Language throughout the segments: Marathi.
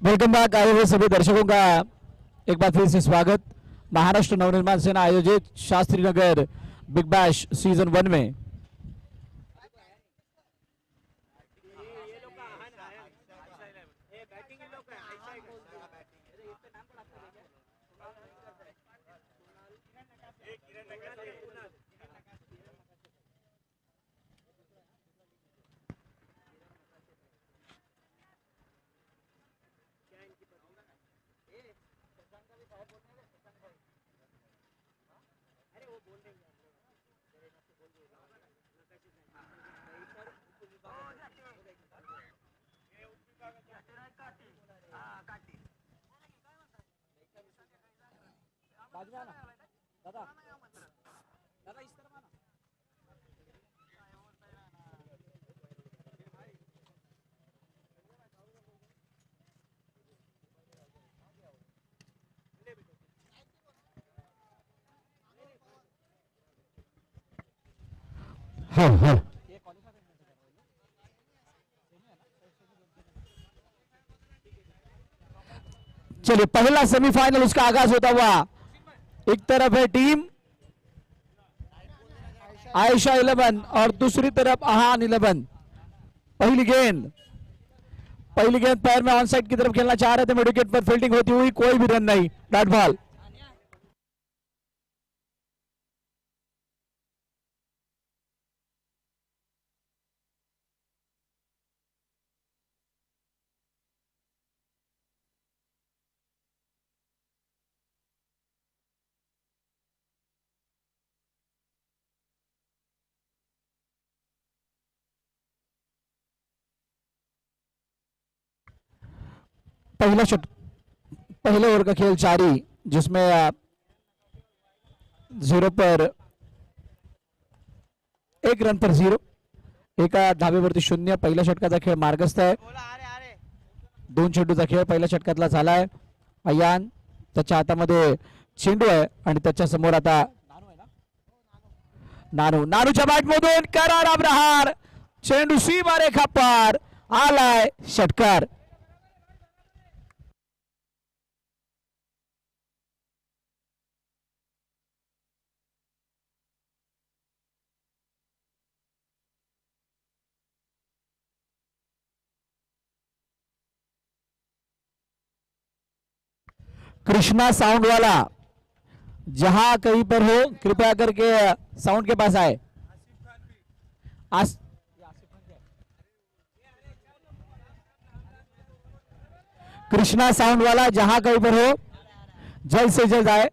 वेलकम बैक आए हुए सभी दर्शकों का एक बार फिर से स्वागत। महाराष्ट्र नवनिर्माण सेना आयोजित Shastri Nagar big bash season 1 में हाँ हाँ चलिए पहला सेमीफाइनल उसका आगाज होता हुआ। एक तरफ है टीम आयशा 11 और दूसरी तरफ आहान 11। पहली गेंद पैर में ऑन साइड की तरफ खेलना चाह रहे थे, विकेट पर फील्डिंग होती हुई कोई भी रन नहीं, डॉट बॉल। पहला शॉट, पहले ओवर का खेल जारी, जिसमें 0 पर 1 रन पर 0, एका धावेवरती 0। पहिल्या षटकाचा खेळ मार्गस्थ आहे, 2 चेंडूचा खेळ पहिल्या षटकातला झालाय। अयान त्याच्या हातामध्ये चेंडू आहे आणि त्याच्या समोर आता नानूच्या बॅट मधून करारा प्रहार, चेंडू सीमा रेखा पार, आलाय षटकार। कृष्णा साउंड वाला जहां कहीं पर हो कृपया करके साउंड के पास आए। कृष्णा साउंड वाला जहां कहीं पर हो जल्द से जल्द आए।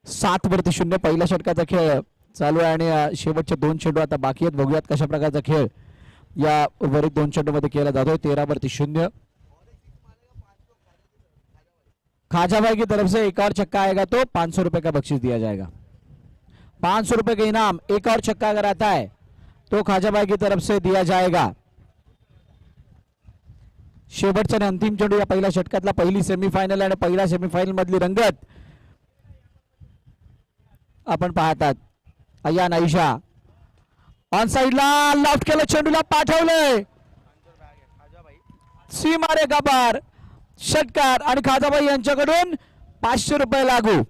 सात वरती 0 पहिल्या षटकाचा खेळ चालू आहे आणि शेवटचे 2 चेंडू आता बाकी आहेत। बघूयात कशा प्रकारचा खेळ या उर्वरित 2 चेंडू मध्ये केला जातोय। 13 वरती 0। खाजा भाई की तरफ से एक और छक्का आएगा तो 500 रुपए का बख्शीश दिया जाएगा। 500 रुपए का इनाम, एक और छक्का अगर आता है तो खाजा भाई की तरफ से दिया जाएगा। शेवटचा आणि अंतिम चेंडू या पहिल्या षटकातला, पहिली सेमीफायनल आणि पहिल्या सेमीफायनल मधली रंगत आपण पाहतात। अयान आयशा ऑन साइडला लॉफ्ट केलं, चेंडूला पाठवलंय, सीमा रेखा पार, षटकार आणि खाजाबाई यांच्याकडून 500 रुपये लागू।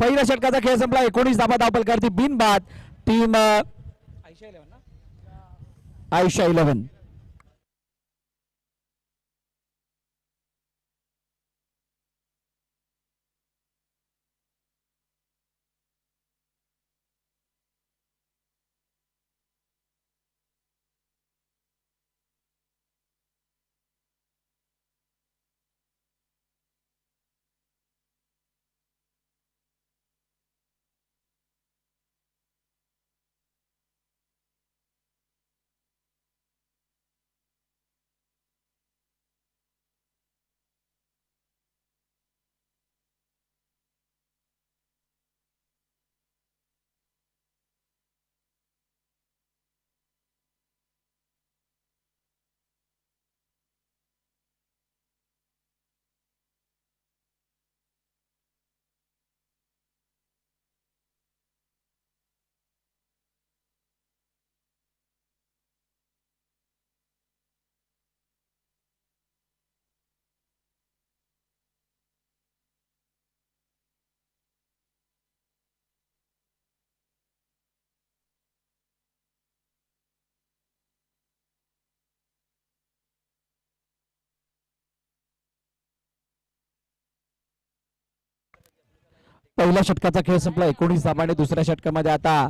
पहिल्या षटकाचा खेळ संपला, 19 धाबा धावपल करती बिनबाद टीम आयशा 11। पहिल्या षटकाचा खेळ संपला 19 धाबांनी. दुसऱ्या षटकामध्ये आता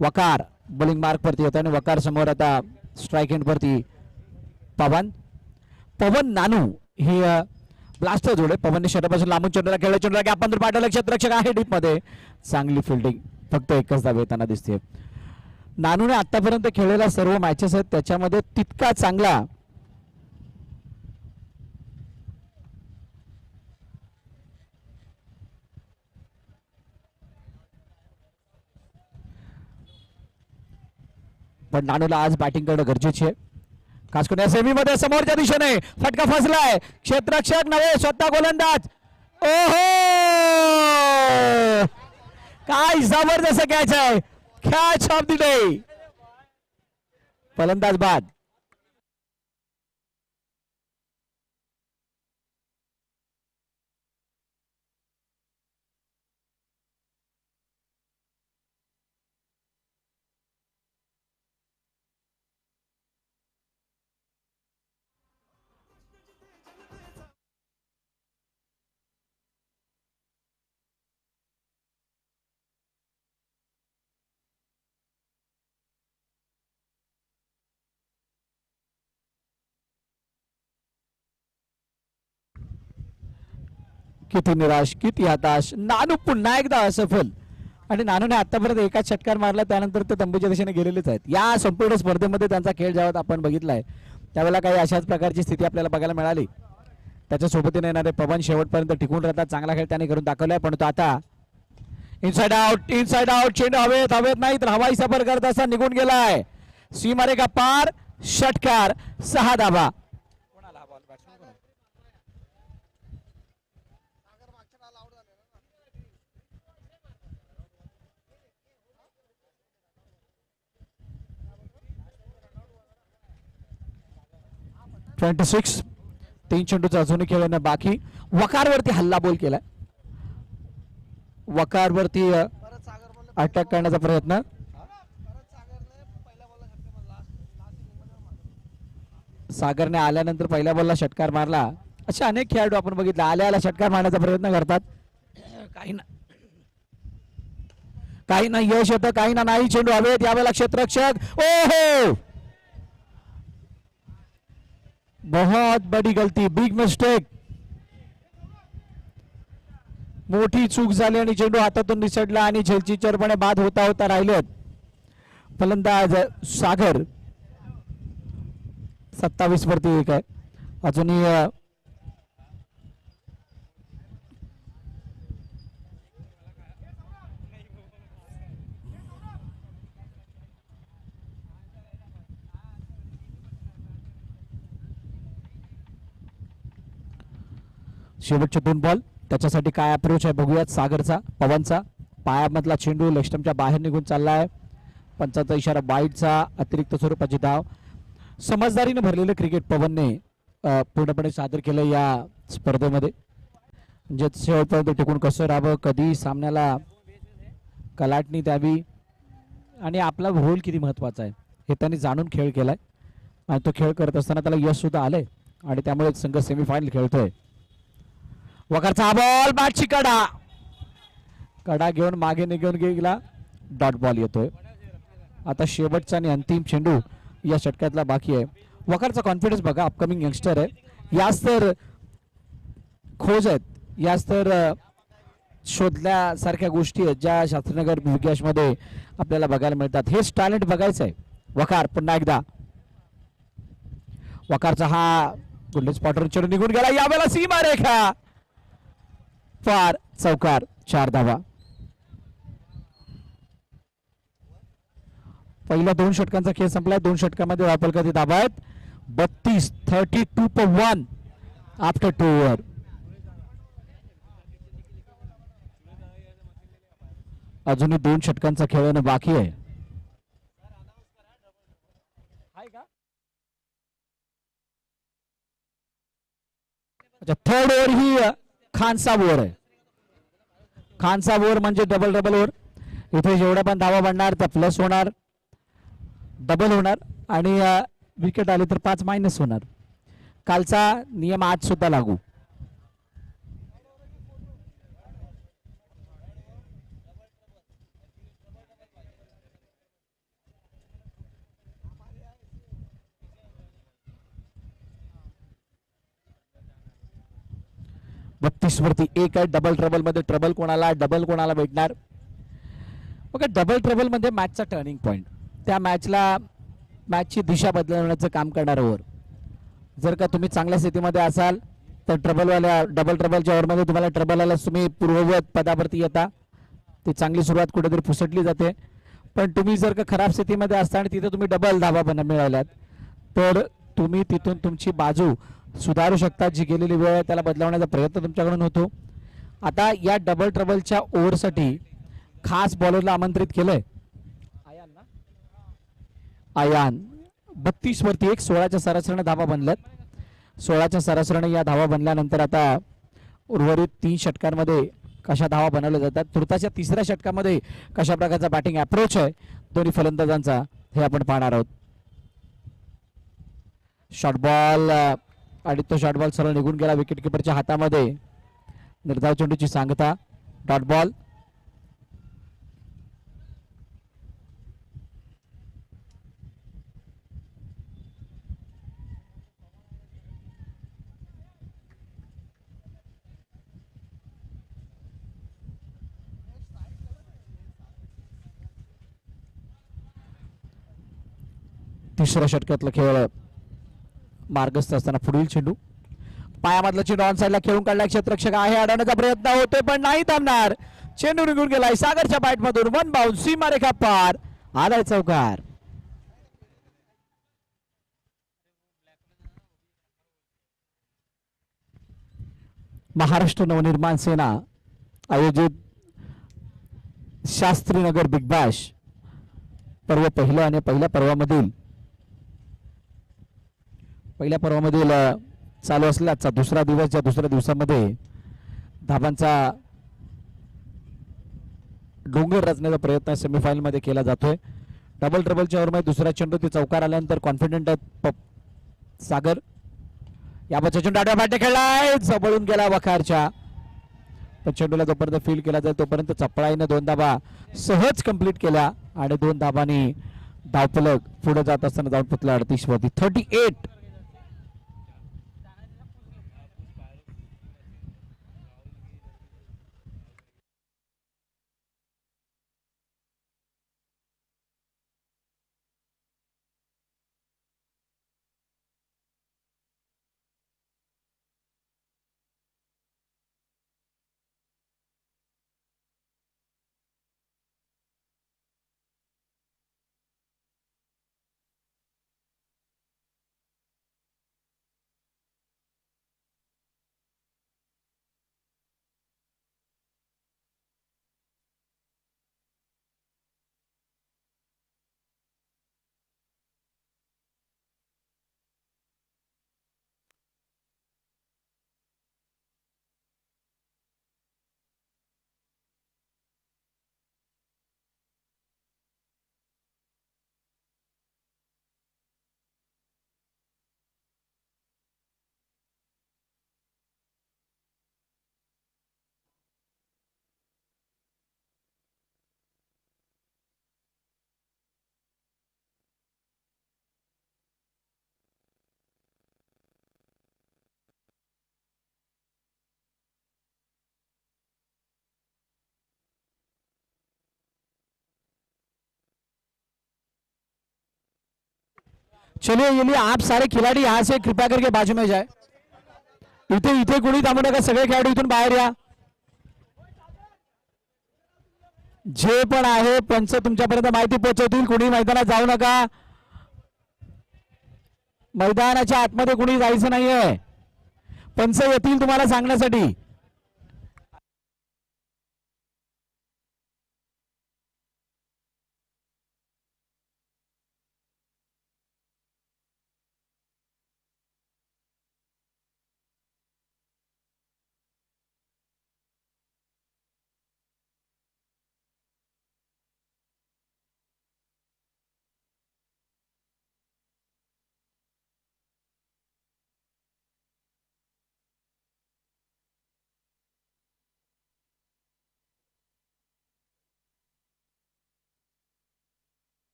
वकार बॉलिंग मार्क वरती होता आणि वकार समोर आता स्ट्राइक एंड वरती पवन नानू ही ब्लास्टर जोडे. पवनने शटपासून लांबून चेंडूला खेळला. चेंडूला गॅप अंदर पाठवलं. क्षेत्ररक्षक आहे डीप मध्ये. चांगली फिल्डिंग. फक्त एकच धाव येताना दिसते. नानूने आतापर्यंत खेळलेल्या सर्व मॅचेस आहेत त्याच्यामध्ये तितका चांगला पण नानूला आज बॅटिंग करणं गरजेची आहे. खास करून या सेमी मध्ये समोरच्या दिशेने फटका फसलाय. क्षेत्ररक्षक नव्हे स्वतः गोलंदाज. ओहो काय जबरदस्त कॅच आहे. Catch of the day. फलंदाज बाद. किती निराश किती हताश. नानू पुन्हा एकदा असफल. आणि नानूने आतापर्यंत एकाच षटकार मारला त्यानंतर ते तंबूच्या दिशेने गेलेलेच आहेत. या संपूर्ण स्पर्धेमध्ये त्यांचा खेळ जेव्हा आपण बघितलाय त्यावेळेला काही अशाच प्रकारची स्थिती आपल्याला बघायला मिळाली. त्याच्या सोबतीने येणारे पवन शेवटपर्यंत टिकून राहतात. चांगला खेळ त्याने करून दाखवलाय. पण तो आता इनसाइड आउट चेंडू हवेत नाही तर हवाई सफर करत असा निघून गेलाय. सीमारेखा पार. षटकार 6 धाबा. 26. 3 चेंडूचा अजूनही खेळणं बाकी. वकारवरती हल्ला बोल केलाय. वकारवरती अटॅक करण्याचा प्रयत्न. सागरने आल्यानंतर पहिल्या बॉलला षटकार मारला. अशा अनेक खेळाडू आपण बघितले आल्याला षटकार मारण्याचा प्रयत्न करतात. काही ना यश येतं काही ना नाही. चेंडू हवेत. यावेळेला क्षेत्ररक्षक. ओहो बहुत बड़ी गलती. Big mistake. मोठी चूक झाली आणि चेंडू हातातून निसटला आणि झेलचीचरपणे बाद होता होता राहिलेत. फलंदाज सागर 27 वरती 1 आहे. अजूनही शेवटचे 2 बॉल. त्याच्यासाठी काय अप्रोच आहे बघूयात सागरचा. पवनचा पायामधला चेंडू लेस्टमच्या बाहेर निघून चाललाय. पंचाचा इशारा बाईटचा. अतिरिक्त स्वरूपाची धाव. समजदारीने भरलेलं क्रिकेट पवनने पूर्णपणे सादर केलं या स्पर्धेमध्ये. म्हणजे शेवटपर्यंत टिकून कसं राहावं कधी सामन्याला कलाटणी द्यावी आणि आपला रोल किती महत्वाचा आहे हे त्यांनी जाणून खेळ केलाय. आणि तो खेळ करत असताना त्याला यश सुद्धा आलंय आणि त्यामुळे संघ सेमीफायनल खेळतोय. वकारचा बॉल. बॅटची कडा घेऊन मागे निघून गेला. डॉट बॉल येतोय. आता शेवटचा आणि अंतिम चेंडू या षटकातला बाकी आहे. वकारचा कॉन्फिडन्स बघा. अपकमिंग यंगस्टर आहे. याच तर खोज आहेत. याच तर शोधल्यासारख्या गोष्टी आहेत ज्या शास्त्रीनगर विकास मध्ये आपल्याला बघायला मिळतात. हेच टॅलेंट बघायचं आहे. वकार पुन्हा एकदा. वकारचा हा गोल्डन स्पॉटर चेंडू निघून गेला. यावेळेला सीमा रेखा फार. चौकार. 4 धावा. पहिल्या 2 षटकांचा खेळ संपलाय. 2 षटकामध्ये वापरकर्ते धावा आहेत 32. 32 आफ्टर 2 ओव्हर. अजूनही 2 षटकांचा खेळणं बाकी आहे. अच्छा थर्ड ओव्हर ही खानसा ओव्हर आहे. खानसा ओव्हर म्हणजे डबल ओव्हर. इथे जेवढ्या पण धावा बनणार त्या प्लस होणार डबल होणार आणि विकेट आले तर 5 मायनस होणार. कालचा नियम 8 सुद्धा लागू. 32 वरती 1 आहे. डबल ट्रबल मध्ये ट्रबल कोणाला, डबल कोणाला भेटणार. बघा डबल ट्रबल मध्ये मॅचचा टर्निंग पॉइंट, त्या मॅचची दिशा बदलवण्याचं काम करणार ओव्हर. जर का तुम्ही चांगल्या स्थितीमध्ये असाल तर डबल ट्रबलच्या ओव्हरमध्ये तुम्हाला ट्रबल आल्यास तुम्ही पूर्ववत पदावरती येता. ती चांगली सुरुवात कुठेतरी फुसटली जाते. पण तुम्ही जर का खराब स्थितीमध्ये असता आणि तिथे तुम्ही डबल धाबा मिळाल्यात तर तुम्ही तिथून तुमची बाजू सुधारू शकता. जी गेलेली वेळ आहे त्याला बदलवण्याचा प्रयत्न तुमच्याकडून होतो. आता या डबल ट्रबलच्या ओव्हरसाठी खास बॉलरला आमंत्रित केलंय आयान. 32 वरती 1, 16च्या सरासरीने धावा बनल्यात. 16च्या सरासरीने या धावा बनल्यानंतर आता उर्वरित 3 षटकांमध्ये कशा धावा बनवल्या जातात, तुर्ताच्या 3ऱ्या षटकामध्ये कशा प्रकारचा बॅटिंग अप्रोच आहे दोन्ही फलंदाजांचा हे आपण पाहणार आहोत. शॉर्ट बॉल आणि तो शॉर्ट बॉल सरळ निघून गेला विकेट किपरच्या हातामध्ये. निर्धाव चेंडूची सांगता, डॉट बॉल. तिसऱ्या षटकातला खेळ मार्गस्थ असताना पुढील चेंडू, पायामधला चेंडू ऑन साइडला खेळून काढला. क्षेत्ररक्षक आहे, अडवण्याचा प्रयत्न होतोय पण नाही थांबणार. चेंडू निघून गेलाय सागरच्या बॅट मधून. 1 बाउन्स, सीमारेखा पार, आलाय चौकार. महाराष्ट्र नवनिर्माण सेना आयोजित शास्त्रीनगर बिग बॅश पर्व पहिलं आणि पहिल्या पर्वामधील चालू असलेला आजचा दुसरा दिवस. या दुसऱ्या दिवसामध्ये धाबांचा डोंगर रचण्याचा प्रयत्न सेमीफायनल मध्ये केला जातोय. डबल ट्रबलच्या ओव्हरमध्ये दुसरा चेंडू ते चौकार आल्यानंतर कॉन्फिडंट आहेत सागर. याबाबतचा चेंडू आडव्या बॅटने खेळलाय, जवळून गेला वखारच्या. पण चेंडूला जोपर्यंत फील्ड केला जाईल तोपर्यंत चपळाईने 2 धाबा सहज कंप्लीट केल्या आणि 2 धाबांनी धावफलक पुढे जात असताना जाऊन पुतला 38 वरती 38. चलिए ये आप सारे खिलाड़ी यहाँ से कृपया करके बाजू में जाए. इथे इथे कोणी थांबू नका, सगळे खेळाडू इथून बाहेर या. जे पण आहे पंच तुमच्यापर्यंत माहिती पोहोचवतील. कुणी मैदानात जाऊ नका, मैदानाच्या आतमध्ये कुणी जायचं नाहीये. पंच येतील तुम्हाला सांगण्यासाठी.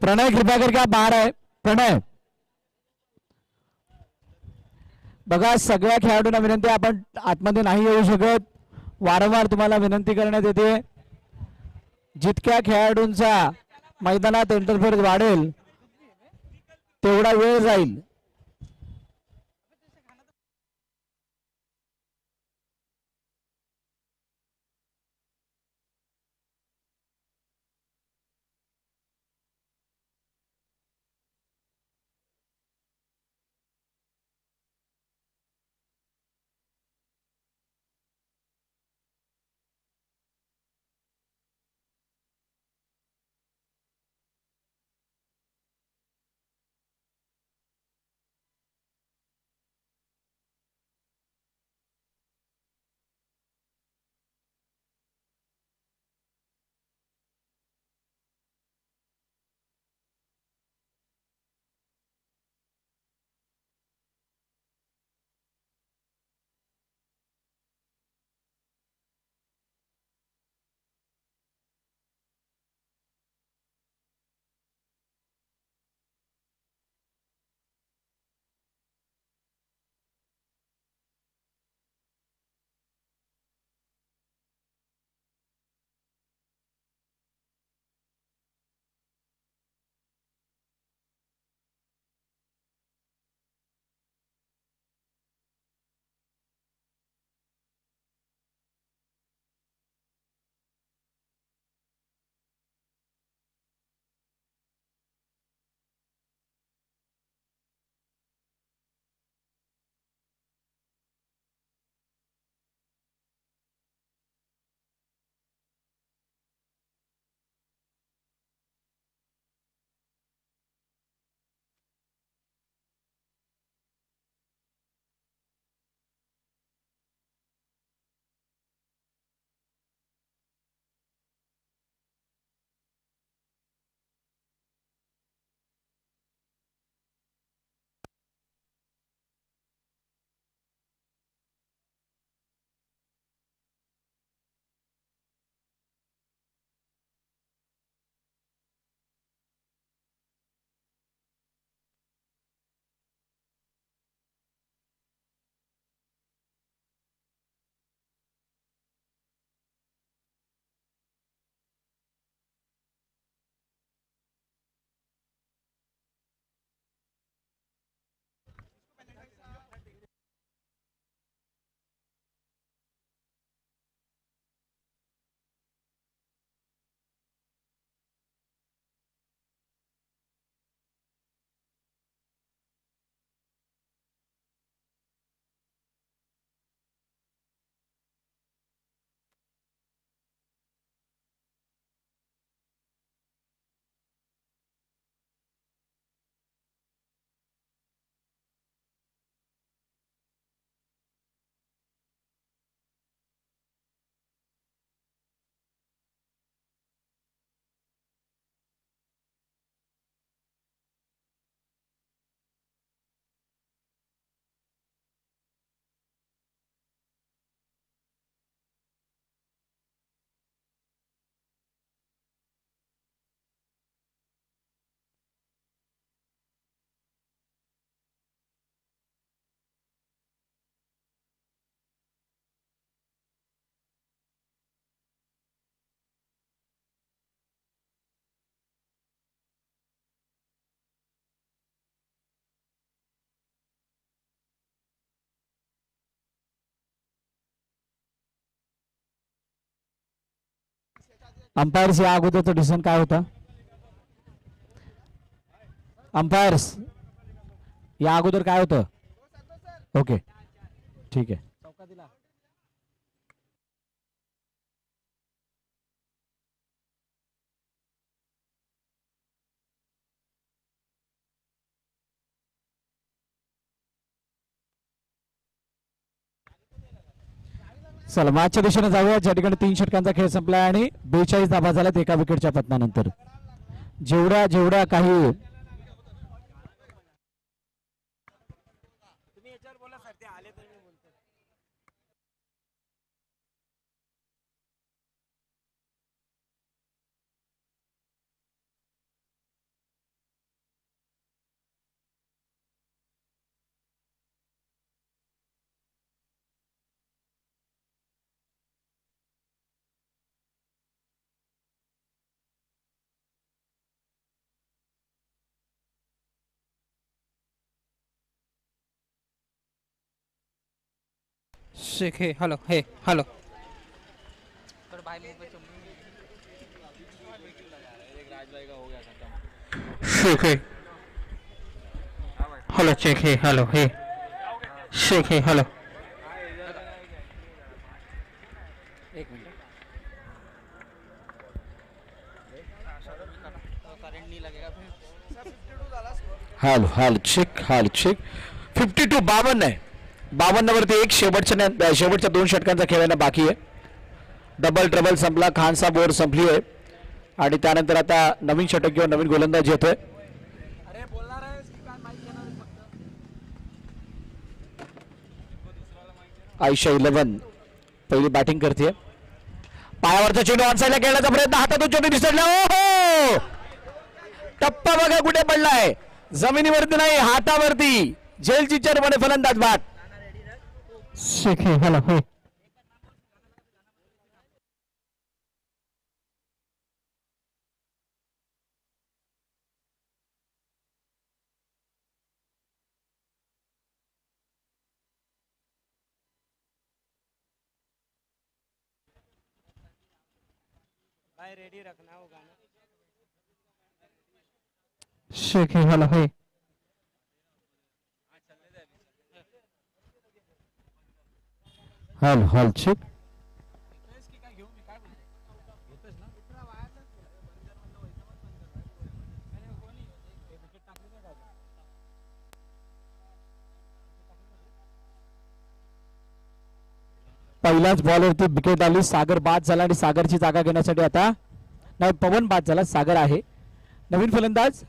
प्रणय कृपया करके आप बाहर आए. प्रणय बघा सगळ्या खेळाडूंना विनंती आहे, आपण आतमध्ये नाही येऊ शकत. वारंवार तुम्हाला विनंती करण्यात येते. जितक्या खेळाडूंचा मैदानात इंटरफेअर वाढेल तेवढा वेळ जाईल. अंपायर्स या अगोदरचं डिसिजन काय होता? अंपायर्स या अगोदर काय होतं? ओके ठीक आहे. चला मॅचच्या दिशेने जाऊया, ज्या ठिकाणी 3 षटकांचा खेळ संपला आणि 42 धाबा झाल्यात एका विकेटच्या पतनानंतर. जेवढ्या जेवढ्या काही शेख हे हॅलो शेख हॅलो चेक हॅलो शेख हॅलो एक मिनिट हाल चेक 52 52 आहे 52 वरती एक शेवटच्या 2 षटकांचा खेळायला बाकी आहे. डबल ट्रबल संपला, खानसा बोर संपली आहे आणि त्यानंतर आता नवीन षटक किंवा नवीन गोलंदाज येतोय. आयशा 11 पहिली बॅटिंग करते. पायावरचा चेंडू ऑन साईडला खेळण्याचा प्रयत्न, हातातून चेंडू निसटला. ओहो, टप्पा बघा कुठे पडलाय, जमिनीवरती नाही हातावरती. झेलची चरपणे फलंदाज बाद. शेख हॅलो शेख हॅलो हाल चेक. पहिल्याच बॉलवरती विकेट आली. सागर बाद झाला आणि सागरची जागा घेण्यासाठी आता नाही, पवन बाद झाला, सागर आहे नवीन फलंदाज.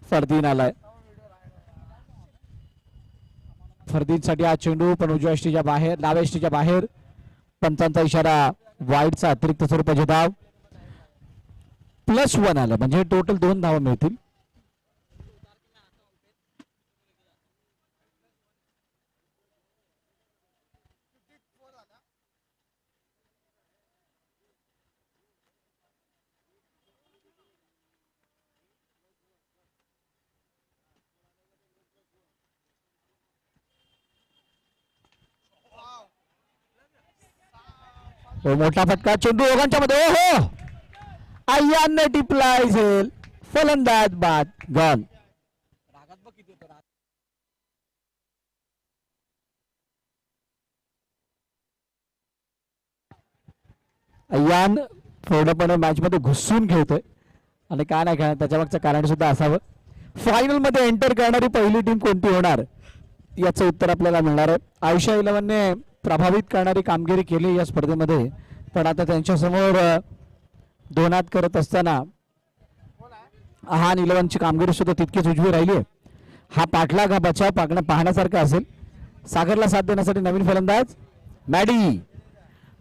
फरदीन आलाय. फरदीनसाठी हा चेंडू पण उजव्या एष्टीच्या बाहेर, डाव्या एष्टीच्या बाहेर. पंचांचा इशारा, वाईडचा अतिरिक्त स्वरूपाचे धाव. +1 आलं म्हणजे टोटल 2 धावा मिळतील. मोठा फटका, चेंडू दोघांच्या मध्ये. हो अय्याने टिपलाय झेल, फलंदाज बाद, गॉन. अय्यान पूर्णपणे मॅच मध्ये घुसून खेळतोय आणि काय नाही खेळणार त्याच्या मागचं कारण सुद्धा असावं. फायनल मध्ये एंटर करणारी पहिली टीम कोणती होणार याचं उत्तर आपल्याला मिळणार आहे. आयशा 11 ने प्रभावित करणारी कामगिरी केली या स्पर्धेमध्ये, पण आता त्यांच्या समोर दोनात करत असताना हा 11 ची कामगिरी सुद्धा तितकीच उजवी राहिली आहे. हा पाठलाग, हा बचाव पाहण्यासारखा असेल. सागरला साथ देण्यासाठी नवीन फलंदाज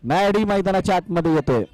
मॅडी मैदानाच्या आतमध्ये येतोय.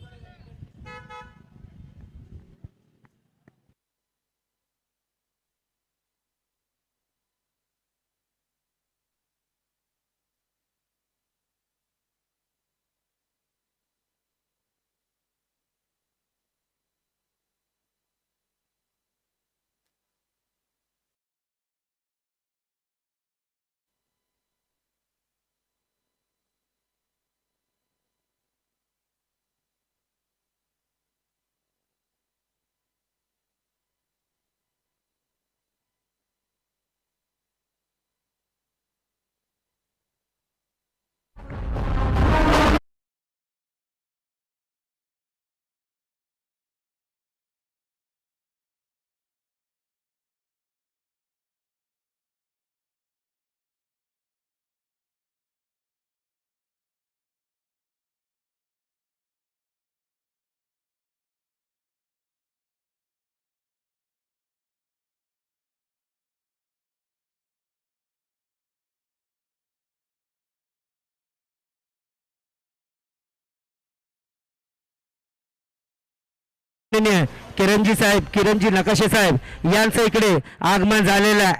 किरणजी नकाशे साहेब यांचं इकडे आगमन झालेलं आहे.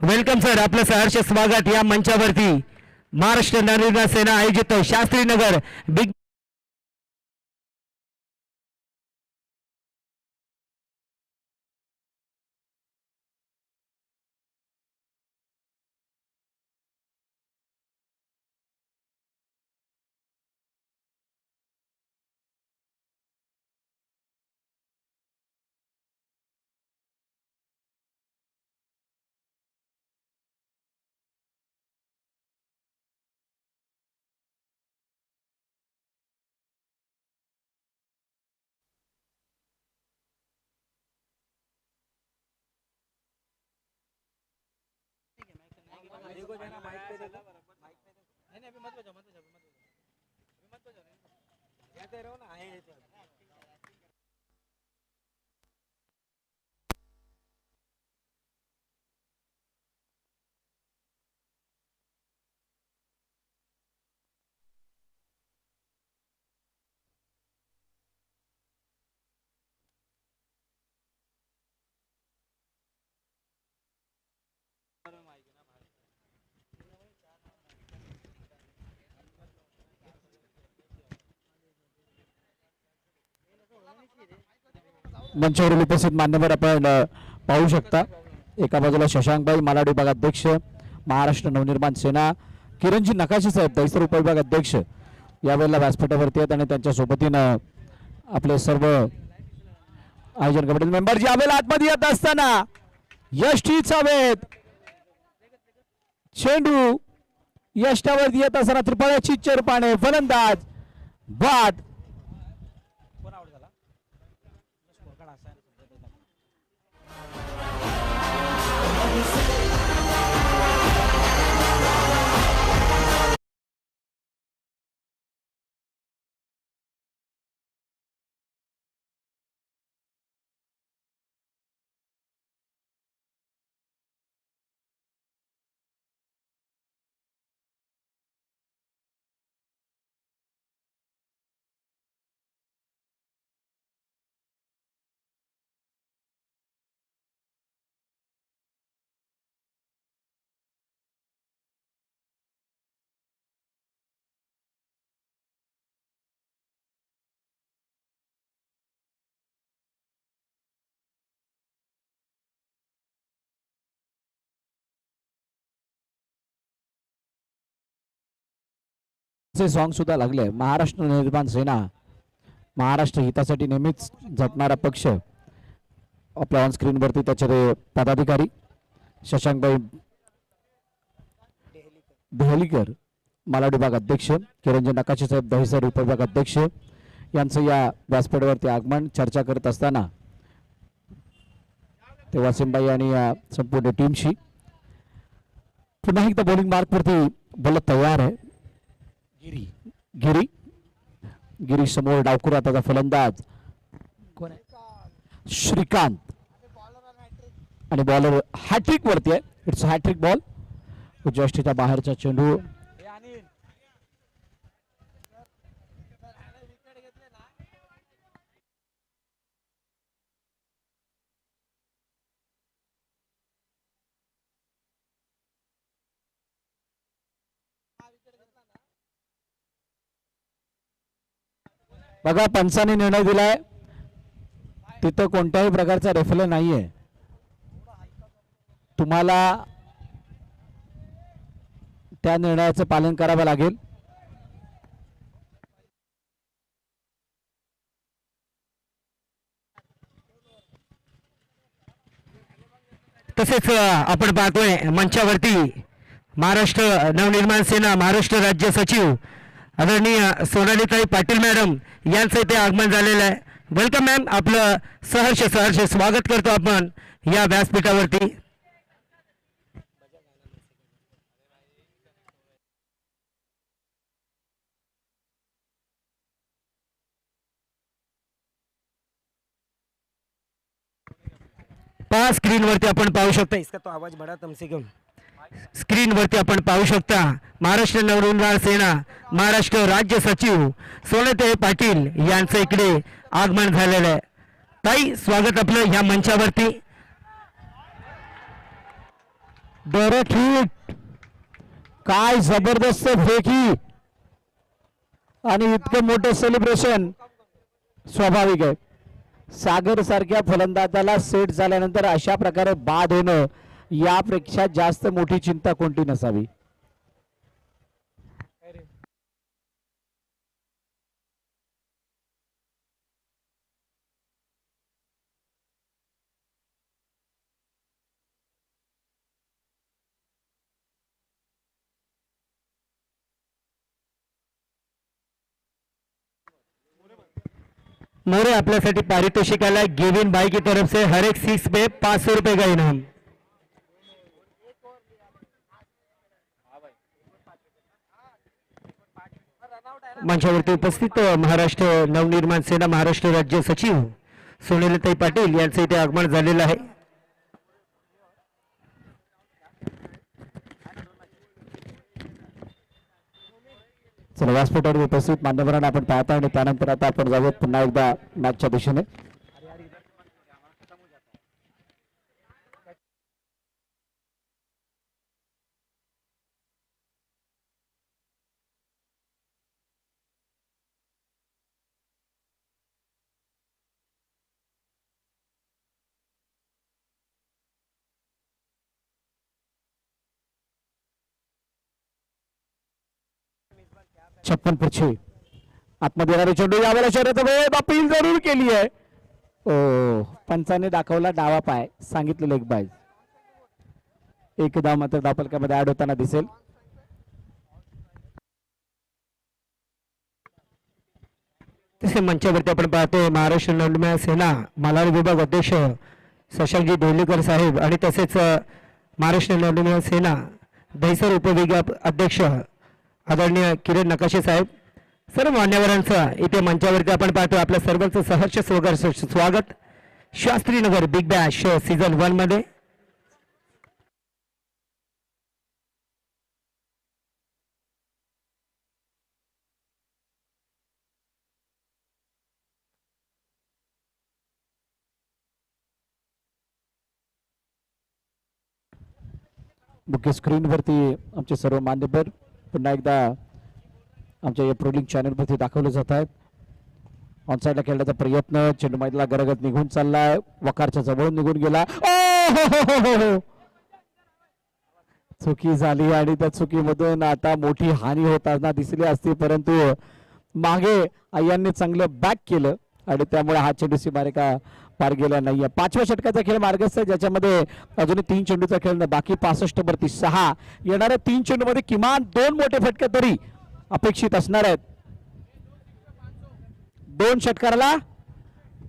वेलकम सर, आपलं सहर्ष स्वागत या मंचावरती. महाराष्ट्र नवनिर्माण सेना आयोजित शास्त्रीनगर बिग मंचावरील उपस्थित मान्यवर आपण पाहू शकता. एका बाजूला शशांकबाई मालाड विभाग अध्यक्ष महाराष्ट्र नवनिर्माण सेना, किरणजी नकाशे साहेब दहिसर उपविभाग अध्यक्ष यावेळेला व्यासपीठावरती आहेत आणि त्यांच्या सोबतीनं आपले सर्व आयोजन कमिटी मेंबर जी यावेळेला आतमध्ये येत असताना यष्टी चावेत चेंडू यष्टावरती येत असताना त्रिपाळ्याची चेरपाणे फलंदाज बाद. सॉंग सुद्धा लागले. महाराष्ट्र निर्माण सेना, महाराष्ट्र हितासाठी नेहमीच झटणारा पक्ष. आपल्या ऑन स्क्रीन वरती त्याचे पदाधिकारी शशांकबाई देहलीकर मालाड विभाग अध्यक्ष, किरणजी नकाशे साहेब दहिसर उपविभाग अध्यक्ष यांचं या व्यासपीठावरती आगमन चर्चा करत असताना ते वासिमबाई आणि या संपूर्ण टीमशी पुन्हा एकदा बॉलिंग मार्क वरती बोलत तयार आहे. गिरी समोर डावखुर आता फलंदाज कोण आहे? श्रीकांत आणि बॉलर हॅट्रिक वरती आहे. It's hattrick ball. उजव्या बाहेरचा चेंडू बघा. पंचाने निर्णय दिलाय, तिथं कोणत्याही प्रकारचा रेफले नाहीये. तुम्हाला त्या निर्णयाचं पालन करावं लागेल. तसेच आपण पाहतोय मंचावरती महाराष्ट्र नवनिर्माण सेना महाराष्ट्र राज्य सचिव आदरणीय सोनालीताई पाटील मॅडम यांचं इथे आगमन झालेलं आहे. Welcome ma'am. आपलं सहर्ष स्वागत करतो आपण या व्यासपीठावरती. स्क्रीनवरती आपण पाहू शकता. इसका तो आवाज बडा कम से कम. स्क्रीनवरती आपण पाहू शकता महाराष्ट्र नवनिर्माण सेना महाराष्ट्र राज्य सचिव सोनालीताई पाटील यांचं इकडे आगमन झालेलं आहे. ताई स्वागत आपलं ह्या मंचावरती. डायरेक्ट हिट, काय जबरदस्त फेकी आणि इतकं मोठं सेलिब्रेशन स्वाभाविक आहे. सागर सारख्या फलंदाजाला सेट झाल्यानंतर अशा प्रकारे बाद होणं यापेक्षा जास्त मोठी चिंता कोणती नसावी. मोरे आपल्यासाठी पारितोषिकाला गेविन भाई की तरफ से हर एक 6 पे 500 रुपए का इनाम. मंचावरती उपस्थित महाराष्ट्र नवनिर्माण सेना महाराष्ट्र राज्य सचिव सोनेलीताई पाटील यांचं इथे आगमन झालेलं आहे. चला व्यासपीठावर उपस्थित मान्यवरांना आपण पाहता आणि त्यानंतर आता आपण जाऊयात पुन्हा एकदा मॅचच्या दिशेने. छप्पन पुढचे आतमध्ये येणारे चेंडू यावेळेला शर्यत अपील जरूर केली आहे. ओ पंचाने दाखवला डावा पाय, सांगितलं लेग बाय. एक धाव मात्र धावफलकामध्ये ऍड होताना दिसेल. तसे मंचावरती आपण पाहतोय महाराष्ट्र नवनिर्माण सेना मालाड विभाग अध्यक्ष शशांकजी देवलीकर साहेब आणि तसेच महाराष्ट्र नवनिर्माण सेना दहिसर उपविभाग अध्यक्ष आदरणीय किरण नकाशे साहेब, सर्व मान्यवरांचं इथे मंचावरती आपण पाहतो. आपल्या सर्वांचं सहर्ष स्वागत शास्त्रीनगर बिग बॅश सीझन 1 मध्ये. मुख्य स्क्रीनवरती आमचे सर्व मान्यवर पुन्हा एकदा आमच्या या प्रोलिंग चॅनलवरती दाखवले जात आहेत. ऑनसाईडला खेळण्याचा प्रयत्न, चेंडू मैदानाला गरगत निघून चाललाय, वकारच्या जवळून निघून गेला. चुकी झाली आणि त्या चुकीमधून आता मोठी हानी होताना दिसली असती, परंतु मागे अय्यांनी चांगलं बॅक केलं आणि त्यामुळे हा चेंडू सीमारेखा पार गेला नाहीये. 5व्या षटकाचा खेळ मार्गस्थ आहे, ज्याच्यामध्ये अजूनही 3 चेंडूचा खेळ बाकी 65-6. येणाऱ्या 3 चेंडूमध्ये किमान 2 मोठे फटके तरी अपेक्षित असणार आहेत. 2 षटकाराला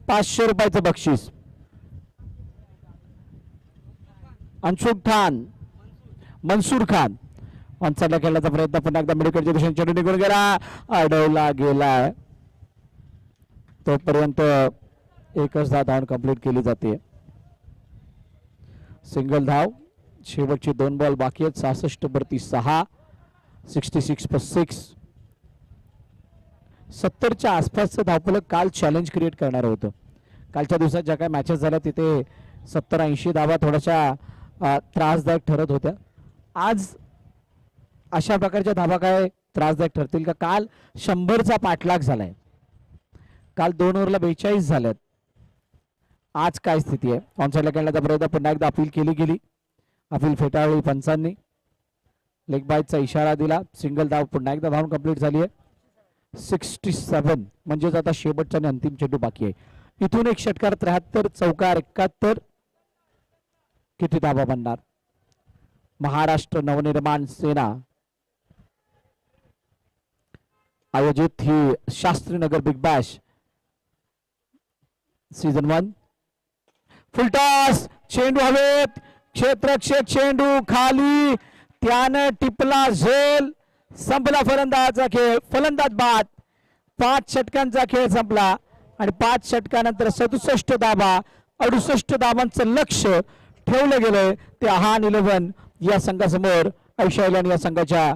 500 रुपयाचं बक्षीस. मनसूर खान ऑनसाईडला खेळण्याचा प्रयत्न, पुन्हा एकदा मेडिकलच्या दिशेने चेंडू निघून गेला, अडवला गेला. तोपर्यंत एकच धाव कंप्लीट केली जाते. सिंगल धाव, शेवटची 2 बॉल बाकी आहेत. 66-6, 66+6. 70च्या आसपासचं धावफलक काल चॅलेंज क्रिएट करणार होतं. कालच्या दिवसात ज्या काही मॅचेस झाल्या तिथे 70-80 धावा थोड्याशा त्रासदायक ठरत होत्या. आज अशा प्रकारच्या धावा काय त्रासदायक ठरतील का? काल 100चा पाठलाग झालाय, काल 2 ओव्हरला 42 झाल्यात. आज काय स्थिती आहे? ऑनसाईडला खेळण्याचा प्रयत्न, पुन्हा एकदा अपील केली गेली, अपील फेटाळली पंचांनी, लेग बायचा इशारा दिला. सिंगल धाव, पुन्हा एकदा धाव कंप्लीट झाली आहे. 67 म्हणजेच आता शेवटचा आणि अंतिम चेंडू बाकी आहे. इथून एक षटकार 73, चौकार 71. किती धावा बनणार? महाराष्ट्र नवनिर्माण सेना आयोजित ही Shastrinagar big bash season 1. Full toss, चेंडू हवेत, क्षेत्ररक्षक चेंडू खाली, त्यानं टिपला झेल, संपला फलंदाजाचा खेळ. फलंदाज बाद. 5 षटकांचा खेळ संपला आणि 5 षटकानंतर 67 धावा, 68 धावांचं लक्ष ठेवलं गेलंय ते आहान 11 या संघासमोर ऐशायलन या संघाच्या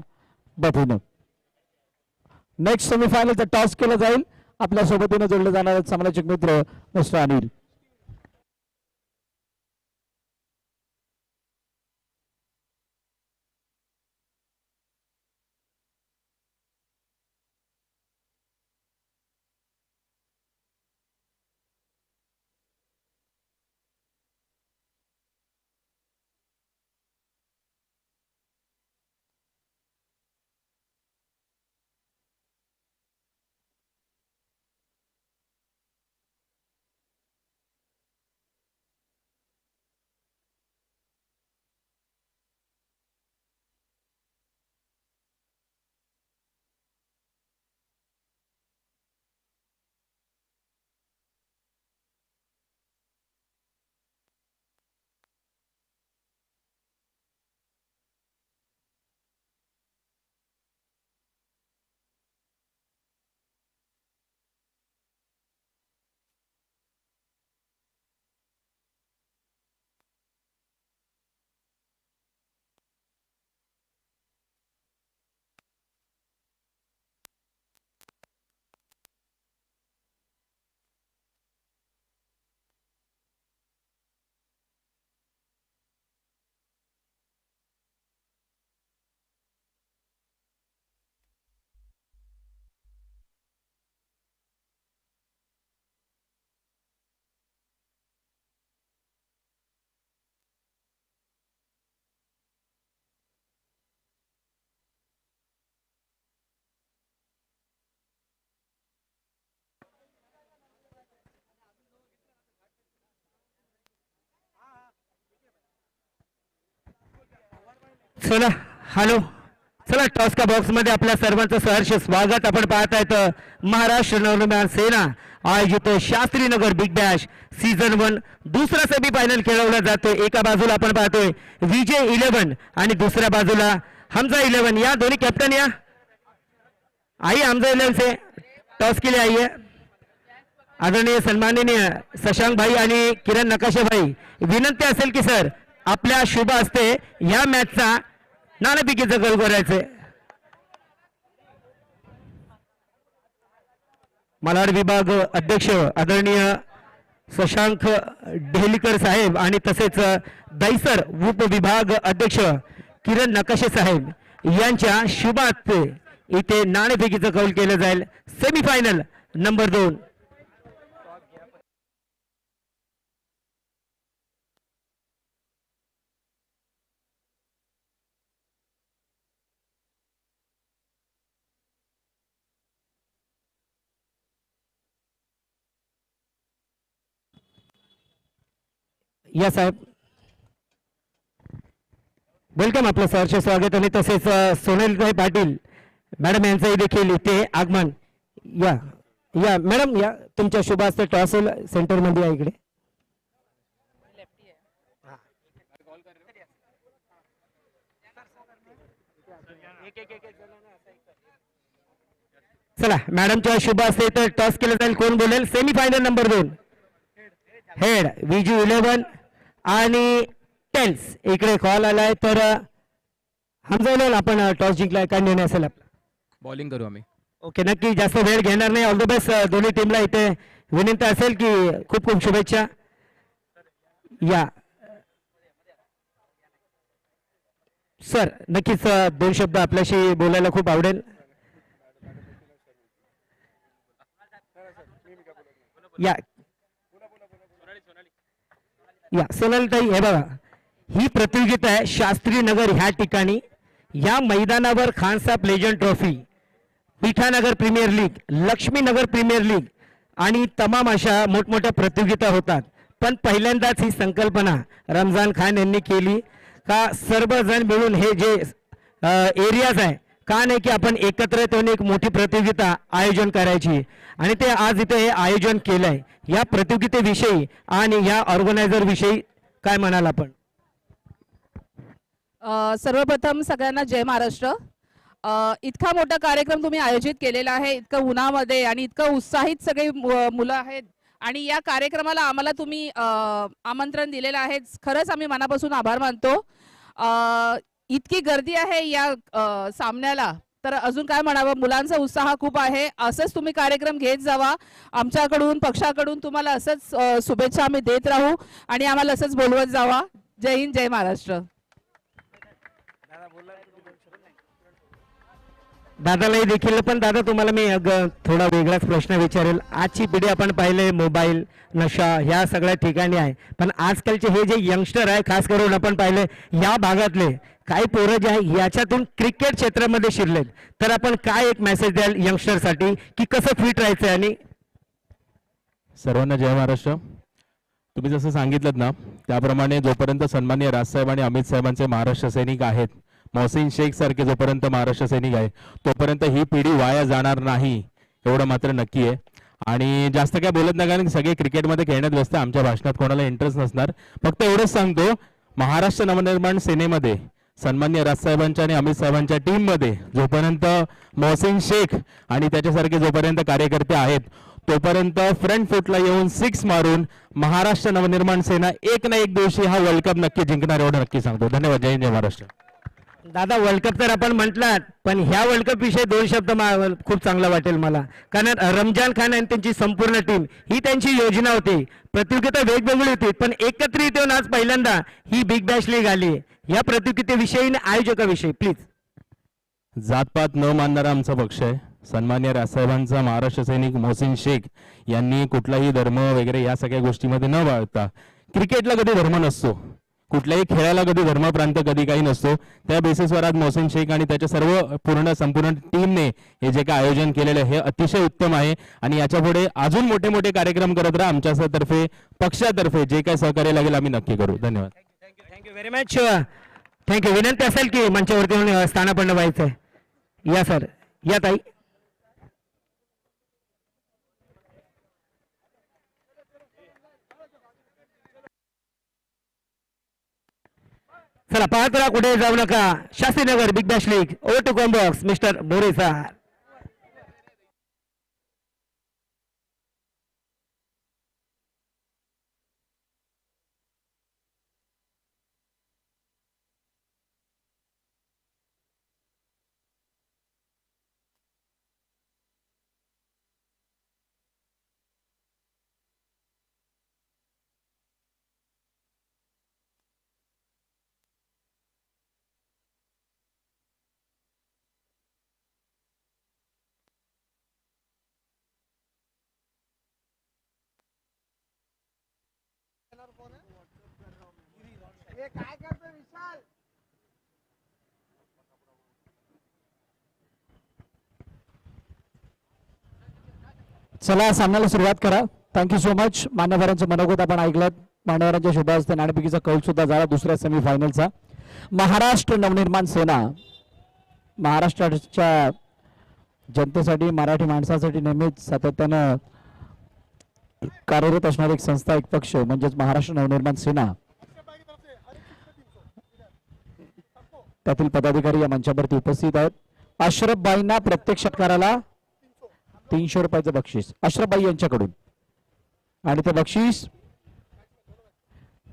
वतीनं. नेक्स्ट सेमीफायनलचा टॉस केला जाईल. आपल्या सोबतीनं जोडले जाणारे समालोचक मित्र मिस्टर अनिल. चला हॅलो चला टॉस का बॉक्स मध्ये आपल्या सर्वांचं सहर्ष स्वागत. आपण पाहत आहेत महाराष्ट्र नवनिर्माण सेना आयोजित Shastri Nagar big bash season 1 दुसरा सेमी फायनल खेळवला जातोय. एका बाजूला आपण पाहतोय विजय 11 आणि दुसऱ्या बाजूला हमजा 11. या दोन्ही कॅप्टन या आइए हमजा 11 से टॉस के लिए आइए. आदरणीय सन्माननीय शशांक भाई आणि किरण नकाशे भाई विनंती असेल की सर आपल्या शुभ हस्ते या मॅचचा नाणेफेकीचं गोल करायचंय. मलाड विभाग अध्यक्ष आदरणीय शशांक ढेलीकर साहेब आणि तसेच दैसर उपविभाग अध्यक्ष किरण नकाशे साहेब यांच्या शुभ हस्ते इथे नाणेफेकीचं कौल केलं जाईल. Semifinal number 2. या साहेब वेलकम. आपलं सहर्ष स्वागत आणि तसेच सोनलताई पाटील मॅडम यांचंही देखील इथे आगमन. या या मॅडम या तुमच्या शुभ हस्ते टॉस सेंटर मध्ये या इकडे. चला मॅडमच्या शुभ हस्ते इथे टॉस केलं जाईल. कोण बोलेल? सेमीफायनल नंबर 2 हेड विजू 11 आणि टेल्स. इकडे कॉल आलाय तर हमजा 11 आपण टॉस जिंकलाय. काय निर्णय असेल आपला? बॉलिंग करू आम्ही. ओके नक्की जास्त वेळ घेणार नाही. ऑल द बेस्ट दोन्ही टीमला. इथे विनंती असेल की खूप खूप शुभेच्छा. या सर नक्कीच 2 शब्द आपल्याशी बोलायला खूप आवडेल. या या सोनलताई हे बघा ही प्रतियोगिता आहे शास्त्री नगर ह्या ठिकाणी. या मैदानावर Khansaheb legend trophy, Pithanagar premier league, Laxminagar premier league आणि तमाम अशा मोठमोठ्या प्रतियोगिता होतात. पण पहिल्यांदाच ही संकल्पना रमजान खान यांनी केली का सर्वजण मिळून हे जे एरियाज आहे का नाही की आपण एकत्र येऊन एक मोठी प्रतियोगिता आयोजन करायची आणि ते आज इथे हे आयोजन केलंय. या प्रतियोगितेविषयी आणि या ऑर्गनायझर विषयी काय म्हणाल आपण? सर्वप्रथम सगळ्यांना जय महाराष्ट्र. इतका मोठा कार्यक्रम तुम्ही आयोजित केलेला आहे, इतकं उन्हामध्ये आणि इतकं उत्साहित सगळे मुलं आहेत आणि या कार्यक्रमाला आम्हाला तुम्ही आमंत्रण दिलेलं आहे. खरंच आम्ही मनापासून आभार मानतो. इतकी गर्दी आहे या सामन्याला तर अजून काय म्हणावं. मुलांचा उत्साह खूप आहे. असंच तुम्ही कार्यक्रम घेत जावा. आमच्याकडून पक्षाकडून तुम्हाला असंच शुभेच्छा आम्ही देत राहू आणि आम्हाला असंच बोलवत जावा. जय हिंद जय महाराष्ट्र. दादालाही देखील. पण दादा तुम्हाला मी थोडा वेगळाच प्रश्न विचारेल. आजची पिढी आपण पाहिले मोबाईल नशा ह्या सगळ्या ठिकाणी आहे. पण आजकालचे हे जे यंगस्टर आहे खास करून आपण पाहिले या भागातले काही पोरं जे आहे याच्यातून क्रिकेट क्षेत्रामध्ये शिरलेत. तर आपण काय एक मेसेज द्याल यंगस्टरसाठी की कसं फिट राहायचं? आणि सर्वांना जय महाराष्ट्र. तुम्ही जसं सांगितलं ना त्याप्रमाणे जोपर्यंत सन्माननीय राजसाहेब आणि अमित साहेबांचे महाराष्ट्र सैनिक आहेत, मोहसिन शेख सारखे जोपर्यंत महाराष्ट्र सैनिक आहे तोपर्यंत ही पिढी वाया जाणार नाही एवढं मात्र नक्की आहे. आणि जास्त काय बोलत नाही कारण सगळे क्रिकेटमध्ये खेळण्यात व्यस्त. आमच्या भाषणात कोणाला इंटरेस्ट नसणार. फक्त एवढंच सांगतो महाराष्ट्र नवनिर्माण सेनेमध्ये सन्माननीय राजसाहेबांच्या आणि अमित साहेबांच्या टीम मध्ये जोपर्यंत मोहसिन शेख आणि त्याच्यासारखे जोपर्यंत कार्यकर्ते आहेत तोपर्यंत फ्रंट फुटला येऊन 6 मारून महाराष्ट्र नवनिर्माण सेना एक ना एक दिवशी हा वर्ल्ड कप नक्की जिंकणार एवढं नक्की सांगतो. धन्यवाद. जय हिंद जय महाराष्ट्र. दादा वर्ल्ड कप तर आपण म्हटलात पण ह्या वर्ल्ड कप विषयी 2 शब्द खूप चांगला वाटेल मला. कारण रमजान खान आणि त्यांची संपूर्ण टीम ही त्यांची योजना होती. प्रतियोगिता वेगवेगळी होती पण एकत्रित येऊन आज पहिल्यांदा ही बिग बॅश लीग आली. या प्रतियोगितेविषयी आयोजकाविषयी प्लीज. जातपात न मानणारा आमचा पक्ष आहे. सन्माननीय राजसाहेबांचा महाराष्ट्र सैनिक मोहसिन शेख यांनी कुठलाही धर्म वगैरे या सगळ्या गोष्टीमध्ये न बाळगता, क्रिकेटला कधी धर्म नसतो, कुठल्याही खेळाला कधी धर्म प्रांत कधी काही नसतो, त्या बेसिसवर आज मोहसिन शेख आणि त्याच्या सर्व संपूर्ण टीमने हे जे काय आयोजन केलेलं आहे हे अतिशय उत्तम आहे. आणि याच्या पुढे अजून मोठे मोठे कार्यक्रम करत राहा. आमच्यातर्फे पक्षातर्फे जे काय सहकार्य लागेल आम्ही नक्की करू. धन्यवाद. Thank you very much. थँक्यू. विनंती असेल की मंचावरती येऊन स्थानापन्न व्हायचं आहे. या सर, या ताई. चला पाहत राहा, कुठे जाऊ नका. Shastrinagar big bash league O two कॉम्बॉक्स मिस्टर मोरे सर. चला सामन्याला सुरुवात करा. Thank you so much. मान्यवरांचे मनोगत आपण ऐकलं. मान्यवरांच्या शुभ हस्ते नाणेफेकीचा कौल सुद्धा झाला दुसऱ्या सेमीफायनलचा. महाराष्ट्र नवनिर्माण सेना महाराष्ट्राच्या जनतेसाठी, मराठी माणसासाठी नेहमीच सातत्यानं कार्यरत असणारी एक संस्था, एक पक्ष म्हणजेच महाराष्ट्र नवनिर्माण सेना. त्यातील पदाधिकारी या मंचावरती उपस्थित आहेत. अशरफबाईंना प्रत्येक षटकाराला 300 रुपयाचं बक्षीस अशरफबाई यांच्याकडून. आणि ते बक्षीस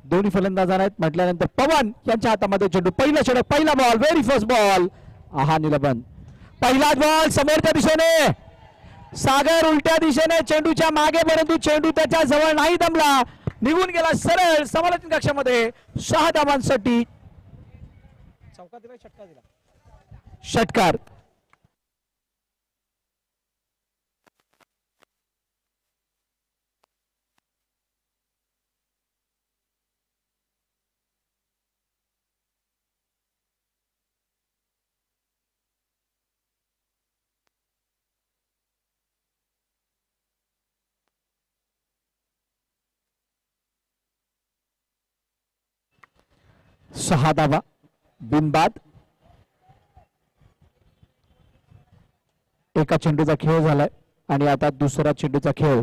दोन्ही फलंदाजांना आहेत म्हटल्यानंतर पवन यांच्या हातामध्ये चेंडू. पहिला षटक, पहिला बॉल, व्हेरी फर्स्ट बॉल. आहा निलंबन. पहिलाच बॉल समोरच्या दिशेने. सागर उलट्या दिशेने चेंडूच्या मागे, परंतु चेंडू त्याच्या जवळ नाही जमला, निघून गेला सरळ समालोचन कक्षामध्ये. 6 धावांसाठी चौका दिला, षटकार दिला. षटकार. सहा धावा बिनबाद. एका चेंडूचा खेळ झालाय आणि आता दुसरा चेंडूचा खेळ.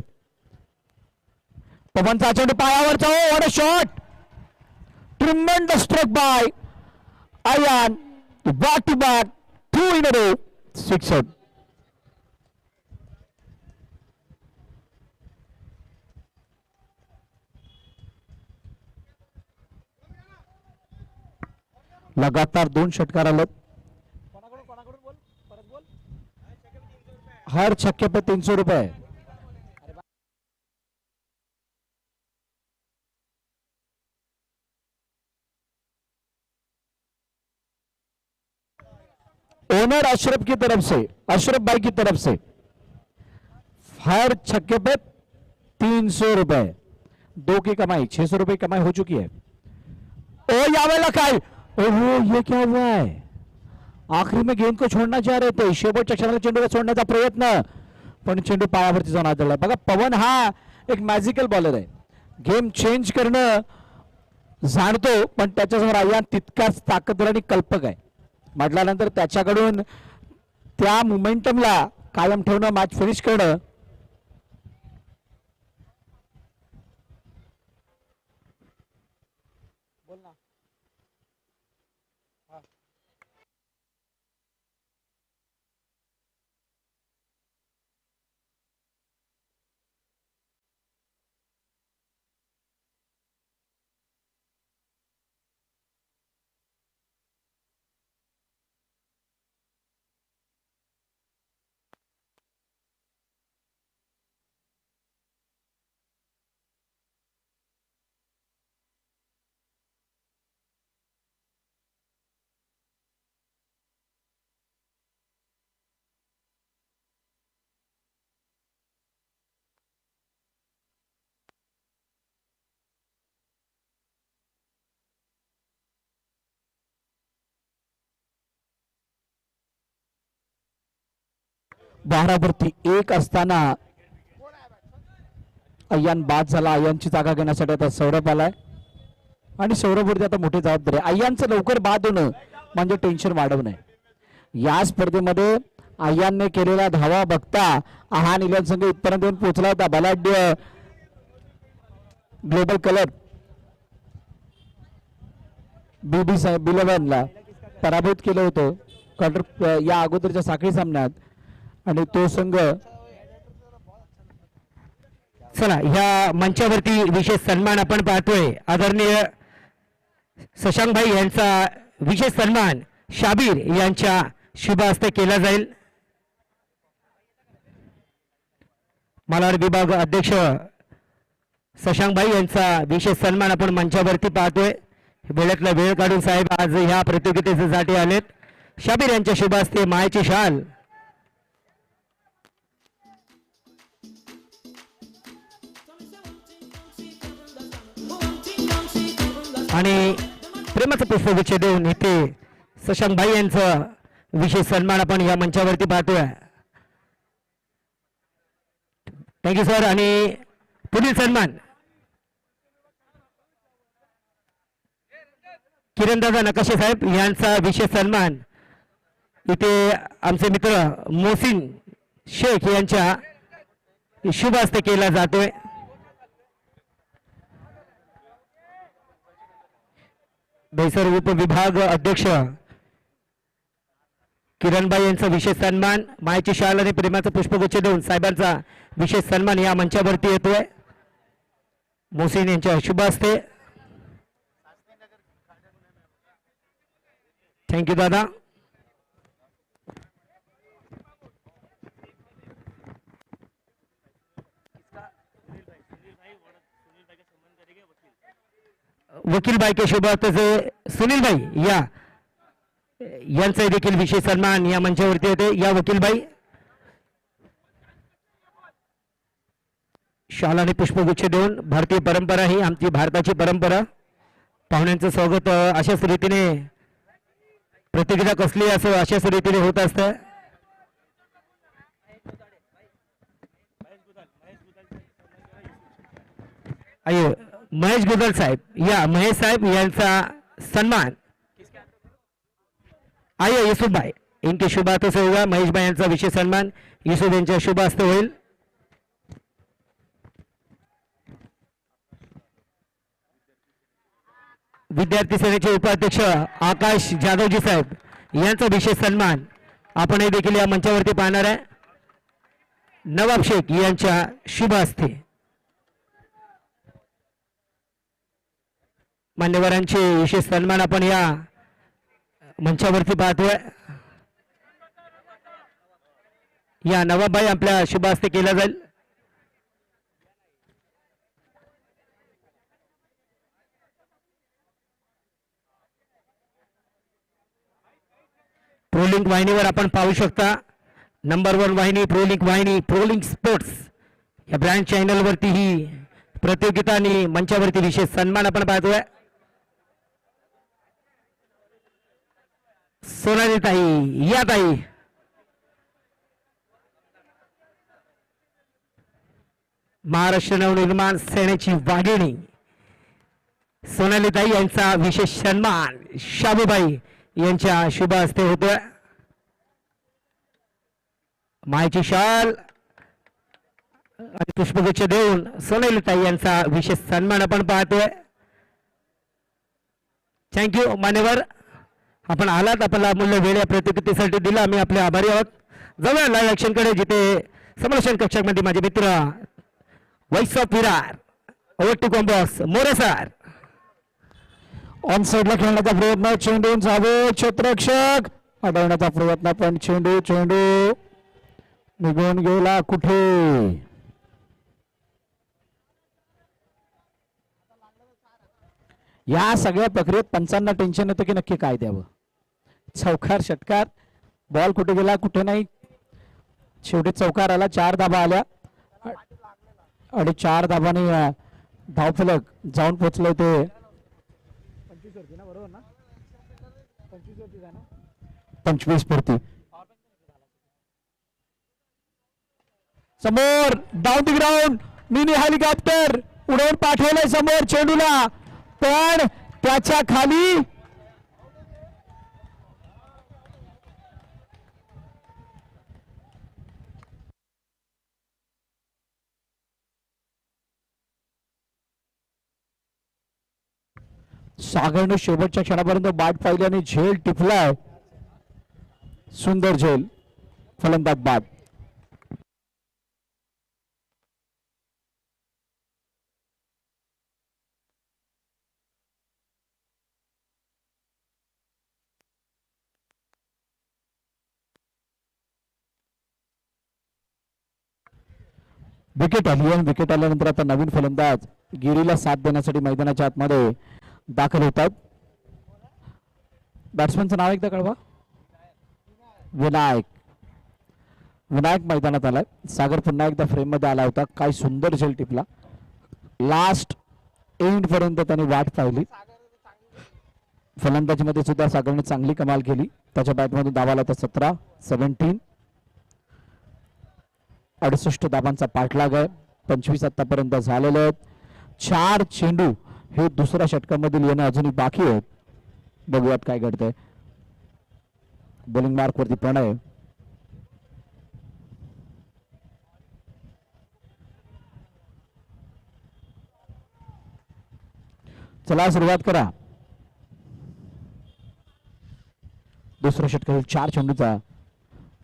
पवनचा चेंडू पायावरचा. What a shot. Tremendous stroke by Ayaan. Back to back 2 in a row. 6 out. लगातार 2 षटकार आले. हर छक्के पे 300 रुपए. ओनर अशरफ की तरफ से, अशरफ भाई की तरफ से हर छक्के पे 300 रुपए. 2 की कमाई 600 रुपए कमाई हो चुकी है. ओ यावेला काय. ओहो, ये क्या हुआ है. आखिरी में गेंद को छोड़ना चाह रहे थे. शेवटच्या क्षणाला चेंडूला सोडण्याचा प्रयत्न, पण चेंडू पायावरती जाऊन आदळला. बघा पवन हा एक मॅजिकल बॉलर आहे. गेम चेंज करणं जाणतो, पण त्याच्यासमोर अयान तितकाच ताकदवर आणि कल्पक आहे. म्हटल्यानंतर त्याच्याकडून त्या मोमेंटमला कायम ठेवणं, मॅच फिनिश करणं. बारावरती 1 असताना अय्यान बाद झाला. अय्यांची जागा घेण्यासाठी आता सौरभ आलाय. आणि सौरभवरती आता मोठी जबाबदारी आहे. अय्यांचं लवकर बाद होणं म्हणजे टेन्शन वाढवणं आहे. या स्पर्धेमध्ये अय्यांने केलेला धावा बघता हा निलम संघ इथपर्यंत येऊन पोहोचला होता. बलाढ्य ग्लोबल कलर बीबी साहेब बिलवनला पराभूत केलं होतं क्वार्टर या अगोदरच्या साखळी सामन्यात आणि तो संघ चला ह्या मंचावरती विशेष सन्मान आपण पाहतोय. आदरणीय शशांक भाई यांचा विशेष सन्मान शाबीर यांच्या शुभ हस्ते केला जाईल. मल्हार विभाग अध्यक्ष शशांक भाई यांचा विशेष सन्मान आपण मंचावरती पाहतोय. वेळातला वेळ काढून साहेब आज ह्या प्रतियोगितेसाठी आलेत. शाबीर यांच्या शुभ हस्ते मायेची शाल आणि प्रेमाचं पुष्पगुच्छ देऊन इथे शशांक भाई यांचं विशेष सन्मान आपण या मंचावरती पाहतोय. Thank you sir. आणि पुढील सन्मान किरणदादा नकाशे साहेब यांचा विशेष सन्मान इथे आमचे मित्र मोहसिन शेख यांच्या शुभ हस्ते केला जातोय. दहिसर उपविभाग अध्यक्ष किरणबाई यांचा विशेष सन्मान मायेची शाल आणि प्रेमाचं पुष्पगुच्छ देऊन साहेबांचा विशेष सन्मान या मंचावरती येतोय. मोहसिन यांच्या शुभ हस्ते. थँक्यू दादा. वकील बाई के शुभ हस्ते सुनील भाई यांचा देखील विशेष सन्मान या मंचावरती येते. या वकील बाई शाल आणि पुष्पगुच्छ देऊन भारतीय परंपरा ही आमची भारताची परंपरा पाहुण्यांचं स्वागत अशाच रीतीने प्रतिक्रिया कसली असो अशाच रीतीने होत असतं. अयो महेश गुदल साहेब या महेश साहेब यांचा सन्मान आयो युसुफ भाई इनके शुभ हाथों से होगा. महेश भाई यांचा विशेष सन्मान युसुफ यांच्या शुभ हस्ते होईल. विद्यार्थी सेनेचे उपाध्यक्ष आकाश जाधवजी साहेब यांचा विशेष सन्मान आपण हे देखील या मंचावरती पाहणार आहे. नवाब शेख यांच्या शुभ हस्ते मान्यवरांचे विशेष सन्मान आपण या मंचावरती पाहतोय. या नवाबाई आपल्या शुभ हस्ते केला जाईल. प्रोलिंक वाहिनीवर आपण पाहू शकता. नंबर 1 वाहिनी प्रोलिंक स्पोर्ट्स या ब्रँड चॅनल वरती ही प्रतियोगिता आणि मंचावरती विशेष सन्मान आपण पाहतोय. सोनाली ताई या ताई महाराष्ट्र नवनिर्माण सेनेची वाघिणी सोनाली ताई यांचा विशेष सन्मान शाबूबाई यांच्या शुभ हस्ते होतोय. मायेची शाल आणि पुष्पगुच्छ देऊन सोनाली ताई यांचा विशेष सन्मान आपण पाहतोय. थँक्यू मान्यवर. आपण आलात आपला अमूल्य वेळ या प्रतिक्रियेसाठी दिला. आम्ही आपले आभारी आहोत. जाऊया लाईव्ह ऍक्शन कडे जिथे समलोचन कक्षामध्ये माझे मित्र voice of Virar over to कॉम्बॉस मोरे सर ऑन साइडला खेळण्याचा प्रयत्न चेंडू जावे क्षेत्ररक्षक अडवण्याचा प्रयत्न पण चेंडू निघून गेला कुठे. या सगळ्या प्रक्रियेत पंचांना टेन्शन येतं की नक्की काय द्यावं. चौकार षटकार बॉल कुठे गेला कुठे नाही. शेवटी चौकार आला. 4 धाबा आल्या आणि 4 धाबाने धावफलक जाऊन पोहोचले ते 25 वरती. समोर down the ground mini helicopter उडवून पाठवलंय समोर चेंडूला पण त्याच्या खाली सागरने शेवटच्या क्षणापर्यंत बाद पाहिली आणि झेल टिपलाय. सुंदर झेल, फलंदाज बाद. विकेट आली आणि विकेट आल्यानंतर आता नवीन फलंदाज गिरीला साथ देण्यासाठी मैदानाच्या आतमध्ये दाखल होतात. बॅट्समनचं नाव एकदा कळवा. विनायक. विनायक मैदानात आलाय. सागर पुन्हा एकदा फ्रेम मध्ये आला होता. काय सुंदर झेल टिपला. लास्ट एंड पर्यंत त्याने वाट पाहिली. फलंदाजीमध्ये सुद्धा सागरने चांगली कमाल केली. त्याच्या बॅटमधून धावा आला तर 17 68 धावांचा पाठलाग आहे. 25 आतापर्यंत झालेले आहेत. 4 चेंडू हे दुसऱ्या षटकामधील येणं अजूनही बाकी आहेत. बघूयात काय घडतंय. बॉलिंग मार्क वरती प्रणय. चला सुरुवात करा. दुसऱ्या षटकातील 4 चेंडूचा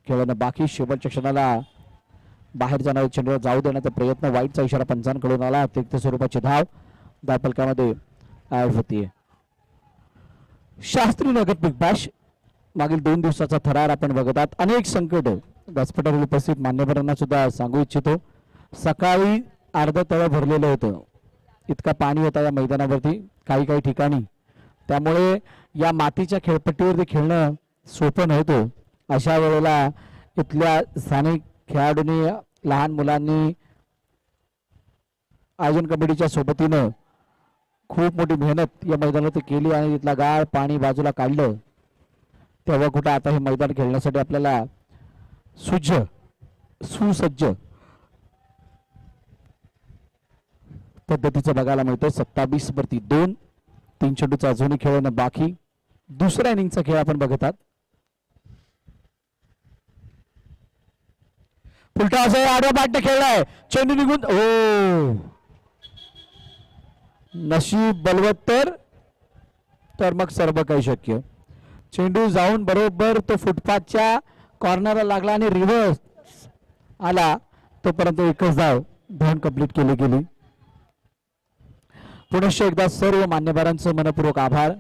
खेळणं बाकी. शेवटच्या क्षणाला बाहेर जाणाऱ्या चेंडूला जाऊ देण्याचा प्रयत्न. वाईटचा इशारा पंचांकडून आला. अतिरिक्त स्वरूपाची धाव धावफलकामध्ये ऍड होतीये. शास्त्री नगद बिग बॅश मागील 2 दिवसाचा थरार आपण बघत आहात. अनेक संकट व्यासपीठावर उपस्थित मान्यवरांना सुद्धा सांगू इच्छितो. सकाळी अर्ध तळ भरलेलं होतं. इतका पाणी होता या मैदानावरती काही ठिकाणी. त्यामुळे या मातीच्या खेळपट्टीवरती खेळणं सोपं नव्हतं. अशा वेळेला इथल्या स्थानिक खेळाडूंनी, लहान मुलांनी आयोजन कमिटीच्या सोबतीनं खूप मोठी मेहनत या मैदानावरती केली आणि इथला गाळ पाणी बाजूला काढलं. तेव्हा कुठं आता हे मैदान खेळण्यासाठी आपल्याला सुसज्ज पद्धतीचं बघायला मिळतं. 27-2. 3 चेंडूचा अजूनही खेळणं बाकी. दुसऱ्या इनिंगचा खेळ आपण बघत आहात. उलटा असं आडवा पाटने खेळलाय. चेंडू निघून नशीब बलवत्तर तर मग सर्व काही शक्य. चेंडू जाऊन बरोबर तो फुटपाथच्या कॉर्नरला लागला आणि रिव्हर्स आला. तोपर्यंत एकच धाव धन कंप्लीट केली गेली. पुनश्च एकदा सर्व मान्यवरांचं मनपूर्वक आभार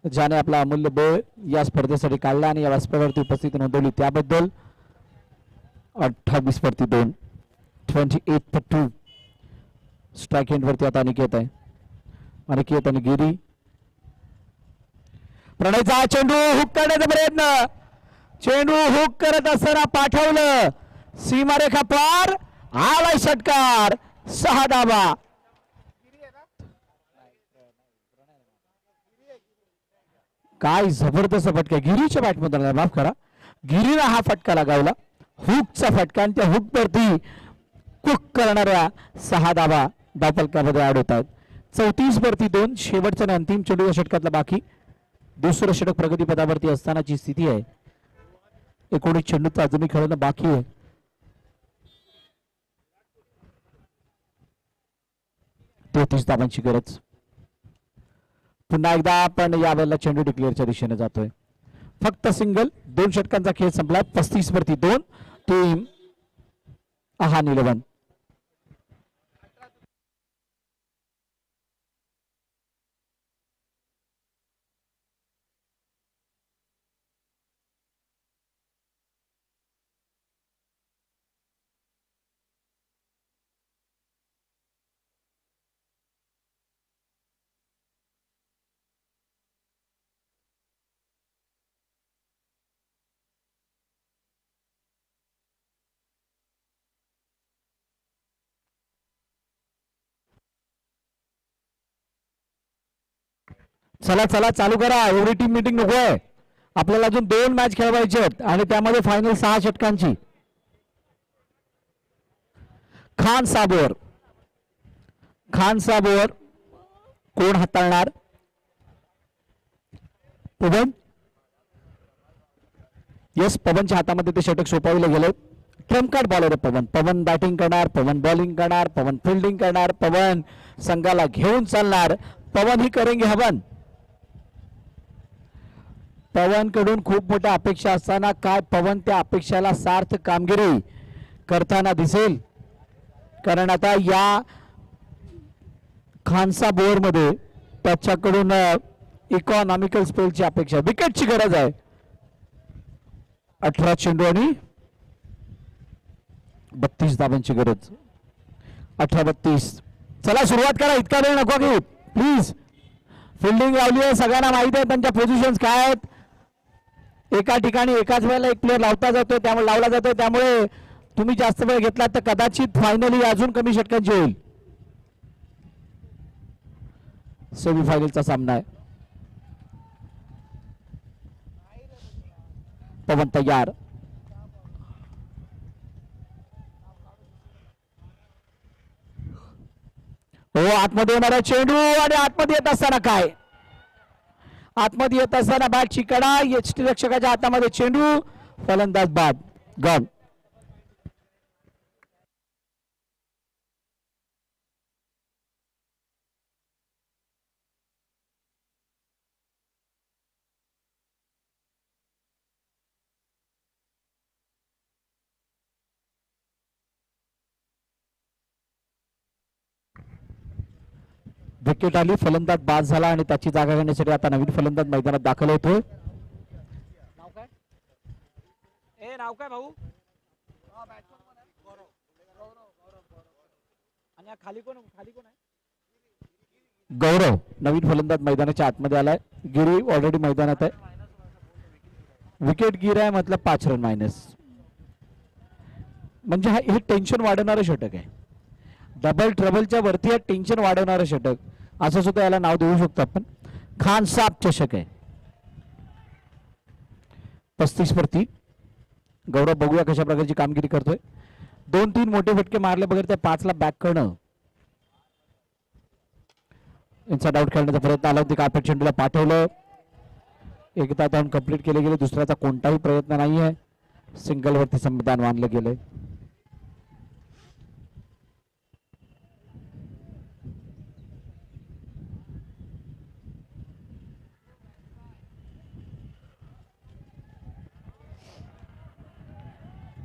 ज्याने आपला अमूल्य वेळ या स्पर्धेसाठी काढला आणि या व्यासपीठावरती उपस्थिती नोंदवली त्याबद्दल. 28-2. 28-2. स्ट्राईक एंड वरती आता अनिकेत आहे. अनिकेत आणि गिरी. प्रणयचा चेंडू हुक करण्याचा प्रयत्न. चेंडू हुक करत असताना पाठवलं. सीमारेखा पार. आलाय षटकार. 6 धावा. काय जबरदस्त फटका गिरीच्या बॅटमधून. माफ करा, गिरीला हा फटका लगावला. हुकचा फटका आणि त्या हुक वरती कुक करणाऱ्या 6 धावा धावफलकामध्ये ऍड होत आहेत. 34-2. शेवटचा आणि अंतिम चेंडू या षटकातला बाकी. दुसरं षटक प्रगतीपदावरती असतानाची स्थिती आहे. 19 चेंडूचा अजूनही खेळणं बाकी आहे. तो 30 धावांची गरज. पुन्हा एकदा आपण यावेळेला चेंडू डिक्लेअरच्या दिशेने जातोय. फक्त सिंगल. 2 षटकांचा खेळ संपला. 35-2. टीम आहान 11. चला चला चालू करा. एवढी टीम मीटिंग नको आहे. आपल्याला अजून 2 मॅच खेळवायचे आहेत आणि त्यामध्ये फायनल 6 षटकांची. खान साबोर कोण हाताळणार. पवन, येस, पवनच्या हातामध्ये ते षटक सोपवले गेले. ट्रम्प कार्ड बॉलर आहे पवन. पवन बॅटिंग करणार, पवन बॉलिंग करणार, पवन फिल्डिंग करणार, पवन संघाला घेऊन चालणार. पवन ही करेंगे हवन. पवन कडून खूप मोठ्या अपेक्षा असताना काय पवन त्या अपेक्षाला सार्थ कामगिरी करताना दिसेल? कारण आता या खानसा बोअर मध्ये त्याच्याकडून इकॉनॉमिकल स्पेलची अपेक्षा, विकेटची गरज आहे. 18 चेंडू आणि 32 धावांची गरज. 18-32. चला सुरुवात करा, इतका वेळ नको की प्लीज. फिल्डिंग लावली आहे, सगळ्यांना माहिती आहे त्यांच्या पोझिशन्स काय आहेत. एका ठिकाणी एकाच वेळेला एक प्लेअर लावला जातोय, त्यामुळे तुम्ही जास्त वेळ घेतला तर कदाचित फायनली अजून कमी षटकांची होईल. सेमीफायनलचा सामना आहे. पवन तयार. हो, आतमध्ये येणारा चेंडू आणि आतमध्ये येत असताना काय, आतमध्ये येत असताना बॅटची कडा, यष्टीरक्षकाच्या हातामध्ये चेंडू, फलंदाज बाद, गॉन. विकेट आली, फलंदाज बाद झाला आणि त्याची जागा घेण्यासाठी आता नवीन फलंदाज मैदानात दाखल होतोय. नाव काय भाऊ? गौरव नवीन फलंदाज मैदानाच्या आतमध्ये आलाय. गिरी ऑलरेडी मैदानात आहे. विकेट गिर आहे, मतलब 5 रन मायनस. म्हणजे हे टेन्शन वाढवणारं षटक आहे. डबल ट्रबलच्या वरती टेन्शन वाढवणारं षटक असं सुद्धा याला नाव देऊ शकतो आपण. खान साब चषक आहे. 35-3. गौरव बघूया कशा प्रकारची कामगिरी करतोय. 2-3 मोठे फटके मारले बगैर त्या 5 ला बॅक करणं. इनसाइड आउट खेळण्याचा प्रयत्न आला होता, कार्पेट चेंडूला पाठवलं. एकदा धाव कंप्लीट केले गेले, दुसऱ्याचा कोणताही प्रयत्न नाही आहे. सिंगल वरती संविधान मानलं गेलंय.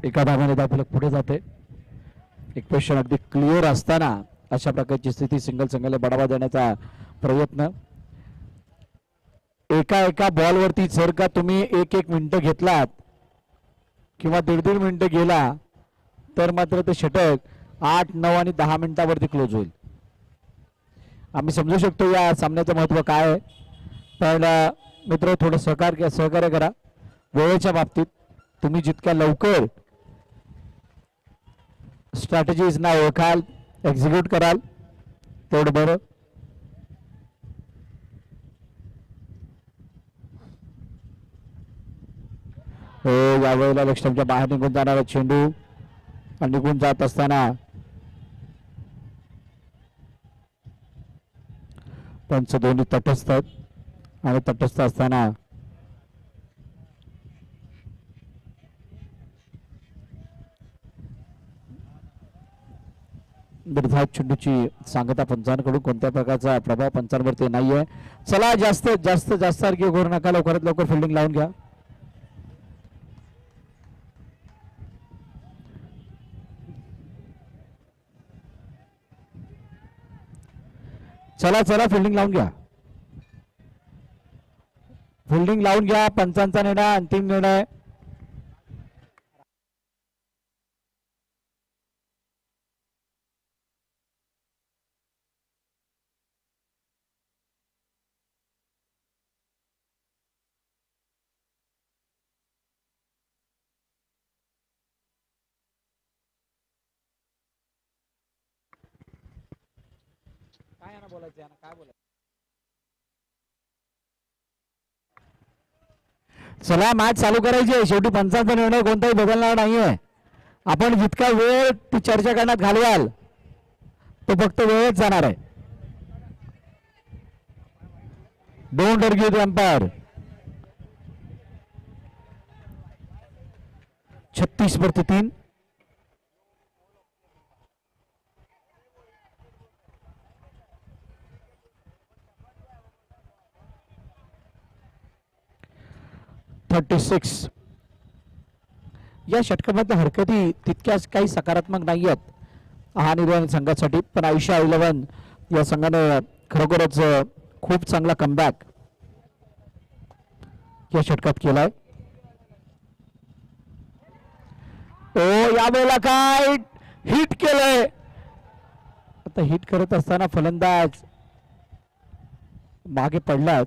एका धावाने धावफलक पुढे जाते. एक क्वेश्चन अगदी क्लिअर असताना अशा प्रकारची स्थिती, सिंगलला बढावा देण्याचा प्रयत्न. एका बॉलवरती जर का तुम्ही 1-1 मिनिटं घेतलात किंवा 1.5 मिनिटं गेला तर मात्र ते षटक 8, 9 आणि 10 मिनिटावरती क्लोज होईल. आम्ही समजू शकतो या सामन्याचं महत्व काय आहे, पण मित्र थोडं सहकार्य करा. वेळेच्या बाबतीत तुम्ही जितक्या लवकर स्ट्रॅटेजीज ना ओळखाल, एक्झिक्यूट कराल तेवढं बरं. हो, यावेळेला लक्ष्मीच्या बाहेर निघून जाणारा चेंडू आणि निघून जात असताना पंच दोन्ही तटस्थ आहेत आणि तटस्थ असताना निर्धाव चेंडूची सांगता पंचांकडून कोणत्या प्रकारचा प्रभाव पंचांवरती नाहीये. चला जास्त सारखी करू नका, लवकरात लवकर फिल्डिंग लावून घ्या. चला फिल्डिंग लावून घ्या. फिल्डिंग लावून घ्या. पंचांचा निर्णय अंतिम निर्णय. चला मॅच चालू करायची आहे. शेवटी पंचांचा निर्णय कोणताही बदलणार नाहीये. आपण जितका वेळ ती चर्चा करण्यात घालवाल तो फक्त वेळच जाणार आहे. Don't argue the umpire. 36-3. या षटकामधल्या हरकती तितक्याच काही सकारात्मक नाही आहेत महानिर्वाण संघासाठी, पण आयुष्या 11 या संघाने खरोखरच खूप चांगला कमबॅक या षटकात केलाय. ओ यावेळेला काय हिट केलंय. आता हिट करत असताना फलंदाज मागे पडलात.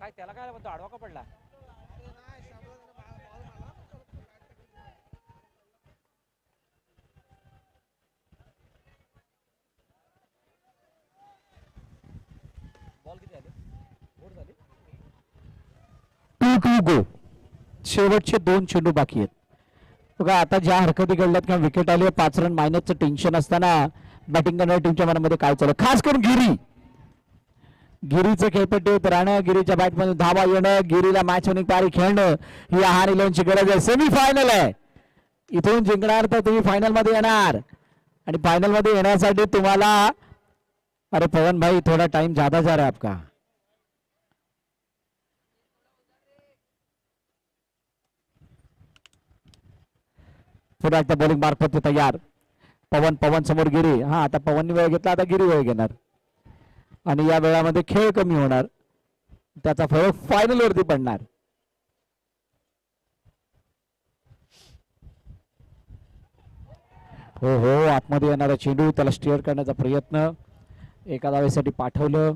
काय त्याला काय म्हणतो, आडवा का पडला? बॉल किती आले? बोर्ड झाली. 2-2 गो. शेवटचे 2 चेंडू बाकी आहेत बघा. आता ज्या हरकती घडल्यात किंवा विकेट आली, 5 रन मायनसचं टेन्शन असताना बॅटिंग करणाऱ्या टीमच्या मनामध्ये काय चालू, खास करून गिरीचं खेळपट्टीवर राहणं, गिरीच्या बॅटमधून धावा येणं, गिरीला मॅच विनिंग पारी खेळणं ही आहार 11ची गरज आहे. सेमीफायनल आहे, इथून जिंकणार तर तुम्ही फायनल मध्ये येणार, आणि फायनल मध्ये येण्यासाठी तुम्हाला, अरे पवन भाई थोड़ा टाइम ज्यादा जा रहा है आपका. पुन्हा एकदा बॉलिंग मार्फत तयार. पवन समोर गिरी. हा आता पवनने वेळ घेतला, आता गिरी वेळ घेणार, आणि या वेळामध्ये खेळ कमी होणार, त्याचा फरक फायनल वरती पडणार. हो आतमध्ये येणारा चेंडू, त्याला स्टिअर करण्याचा प्रयत्न, एका धावेसाठी पाठवलं,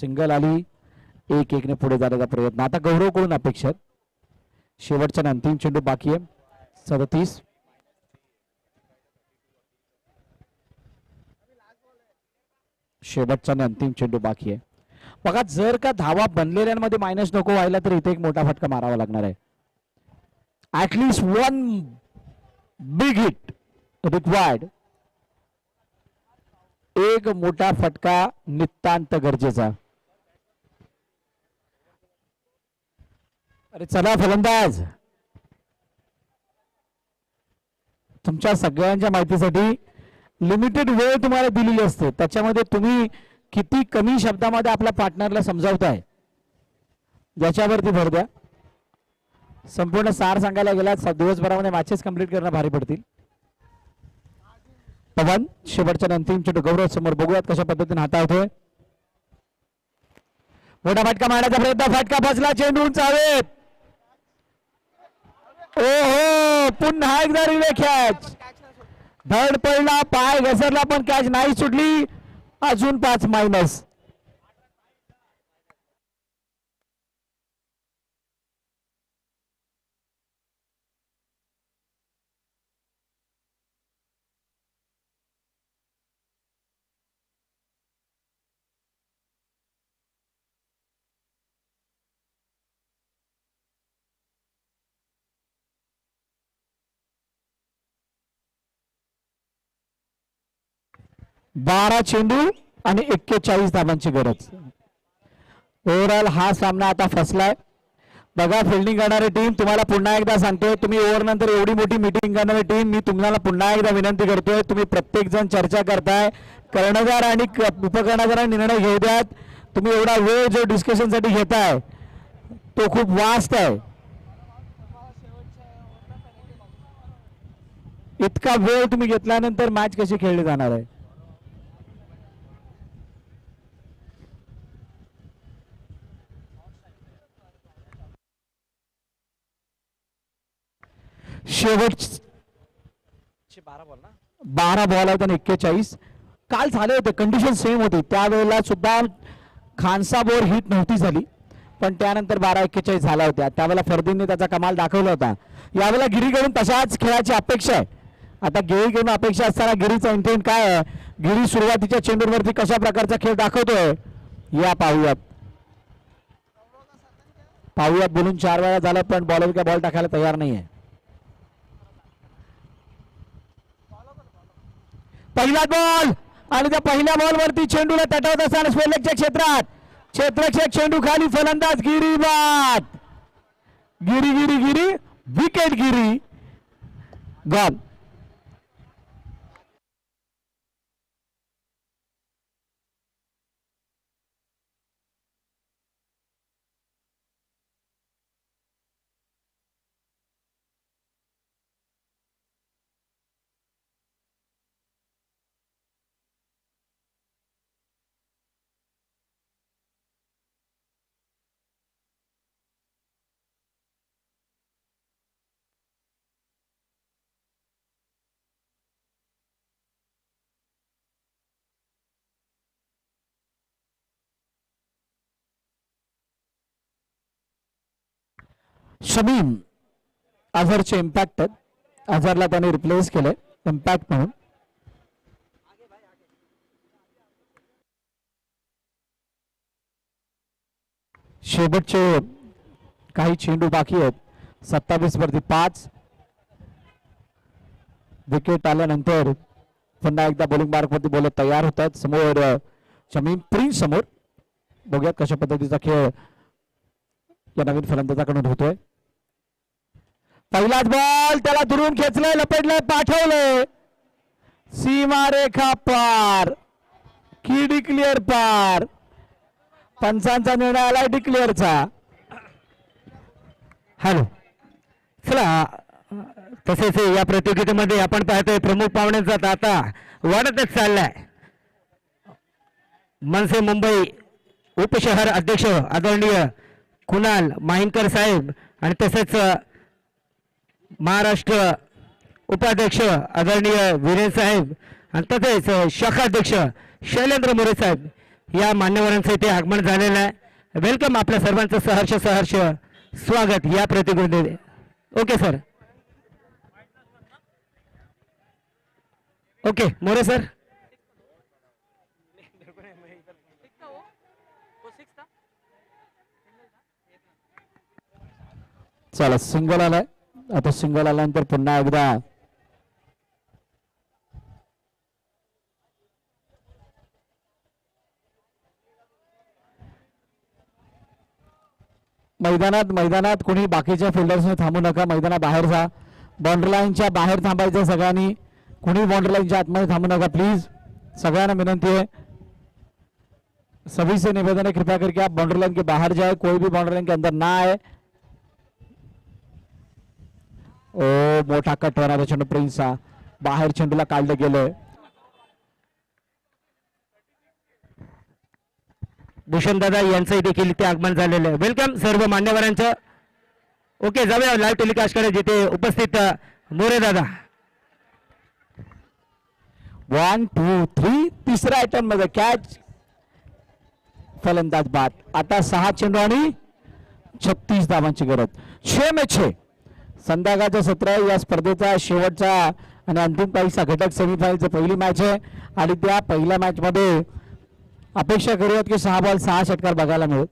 सिंगल आली, 1-1 पुढे जाण्याचा प्रयत्न. आता गौरव कडून अपेक्षित शेवटचा अंतिम चेंडू बाकी आहे. 37. शेवटचा अंतिम चेंडू बाकी आहे बघा. जर का धावा बनलेल्यांमध्ये मायनस नको व्हायला तर इथे एक मोठा फटका मारावा लागणार आहे. At least 1 big hit required. एक मोठा फटका नितांत गरजेचा. अरे चला फलंदाज, तुमच्या सगळ्यांच्या माहितीसाठी लिमिटेड वेळ तुम्हाला दिलेली असते, त्याच्यामध्ये तुम्ही किती कमी शब्दामध्ये आपल्या पार्टनरला समजावताय याच्यावरती भर द्या. संपूर्ण सार सांगायला गेलात दिवसभरामध्ये मॅचेस कंप्लीट करणं भारी पडतील. पवन शेवटच्या अंतिम चेंडू गौरव समोर, बघूयात कशा पद्धतीने हाताळतोय. मोठा फटका मारण्याचा प्रयत्न, फटका बसला, चेंडू चावेत. ओहो, पुन्हा एकदा रिले कॅच, धड पडला, पाय घसरला, पण कॅच नाही सुटली. अजून 5 मायनस. बारा चेंडू आणि 41 धावांची गरज. ओव्हरऑल हा सामना आता फसलाय बघा. फिल्डिंग करणारी टीम, तुम्हाला पुन्हा एकदा सांगतोय, तुम्ही ओव्हर नंतर एवढी मोठी मीटिंग करणारी टीम, मी तुम्हाला पुन्हा एकदा विनंती करतोय, तुम्ही प्रत्येक जण चर्चा करताय, कर्णधार आणि उपकर्णधार निर्णय घेऊ द्यात. तुम्ही एवढा वेळ जो डिस्कशन साठी घेताय तो खूप वास्ट आहे. इतका वेळ तुम्ही घेतल्यानंतर मॅच कशी खेळली जाणार आहे. शेवटचे 12 बॉल आहेत आणि 41. काल झाले होते, कंडिशन सेम होती, त्यावेळेला सुद्धा खानसाबोर हिट नव्हती झाली, पण त्यानंतर 12-41 झाला होत्या. त्यावेळेला फर्दींनी त्याचा कमाल दाखवला होता. यावेळेला गिरीकडून तशाच खेळाची अपेक्षा आहे. आता गिरीकडून अपेक्षा असताना गिरीचा इंटेंट काय आहे, गिरी सुरुवातीच्या चेंडूवरती कशा प्रकारचा खेळ दाखवतोय या पाहूयात. बोलून 4 वेळा झालं, पण बॉलर काय बॉल टाकायला तयार नाहीये. पहिला बॉल, आणि त्या पहिल्या बॉल वरती चेंडूला तटवत असताना स्पेलेगच्या क्षेत्रात क्षेत्ररक्षक चेंडू खाली, फलंदाज गिरी बाद. गिरी गिरी गिरी, विकेट गिरी, गॉल. शमीम अझरचे इम्पॅक्ट, अझरला त्याने रिप्लेस केले इम्पॅक्ट म्हणून. शेवटचे काही चेंडू बाकी आहेत. 27 वरती 5. विकेट आल्यानंतर पुन्हा एकदा बॉलिंग मार्क वरती बोलत तयार होतात. समोर शमीम प्रिन्स समोर. बघूयात कशा पद्धतीचा खेळ या नवीन फलंदाजाकडून होतोय. पहिलाच बॉल, त्याला दुरून खेचलंय, लपेटलंय, पाठवलंय सीमारेखा पार की डिक्लेअर पार. पंचांचा निर्णय आलाय डिक्लेअरचा. हॅलो, चला तसेच या प्रतियोगितेमध्ये आपण पाहतोय प्रमुख पाहुण्यांचा ताता वाढतच चाललाय. मनसे मुंबई उपशहर अध्यक्ष आदरणीय कुणाल माहिनकर साहेब आणि तसेच महाराष्ट्र उपाध्यक्ष आदरणीय वीरेन साहेब आणि तसेच शाखाध्यक्ष शैलेंद्र मोरे साहेब या मान्यवरांचं इथे आगमन झालेलं आहे. वेलकम, आपल्या सर्वांचं सहर्ष स्वागत या प्रतियोगितेमध्ये. Okay sir. Okay More sir. चला सिंगल आलाय. आता सिंगल आल्यानंतर पुन्हा एकदा मैदानात कोणी बाकीच्या फिल्डर्सने थांबू नका. मैदानाबाहेर जा. बाउंड्री लाईनच्या बाहेर थांबायचं सगळ्यांनी. कोणी बाउंड्री लाईनच्या आतमध्ये थांबू नका प्लीज. सगळ्यांना विनंती है, सभी से निवेदन है कृपया करके आप बाउंड्री लाइन के बाहर जाए. कोई भी बाउंड्री लाइन के अंदर ना आए. ओ मोठा कट होणारा चेंडू प्रिन्सचा बाहेर चेंडूला काढलं गेलं. भूषण दादा यांचंही देखील इथे आगमन झालेलं आहे. वेलकम सर्व मान्यवरांचं. ओके, जाऊया लाईव्ह टेलिकास्ट कडे जिथे उपस्थित मोरे दादा. 1 2 3 तिसऱ्या आयटम मध्ये कॅच, फलंदाज बाद. आता 6 चेंडू आणि 36 धावांची गरज. 6 में 6 संध्याकाळचं सत्र आहे. या स्पर्धेचा शेवटचा आणि अंतिम काहीसा घटक सेमीफायनलची पहिली मॅच आहे आणि त्या पहिल्या मॅच मध्ये अपेक्षा करूयात की 6 बॉल 6 षटकार बघायला मिळेल.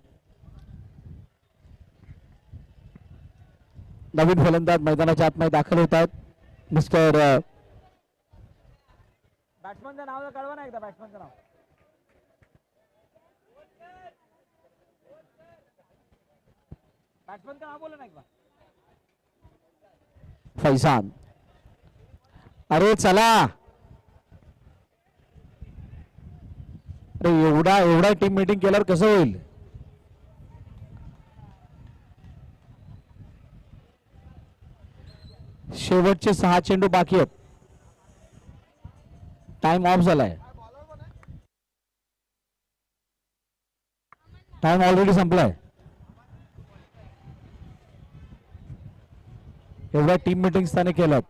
नवीन फलंदाज मैदानाच्या आतमध्ये दाखल होत आहेत. मिस्टर बॅट्समनचं नाव कळवा ना एकदा. बॅट्समनचं नाव बॅट्समनचं नाव बोला ना एकदा. फैजान. अरे चला, अरे एवढा टीम मीटिंग केल्यावर कसं होईल. शेवटचे 6 चेंडू बाकी आहेत. टाइम ऑफ झालाय. टाइम ऑलरेडी संपलाय. एवढ्या टीम मीटिंग्स त्याने केल्यात.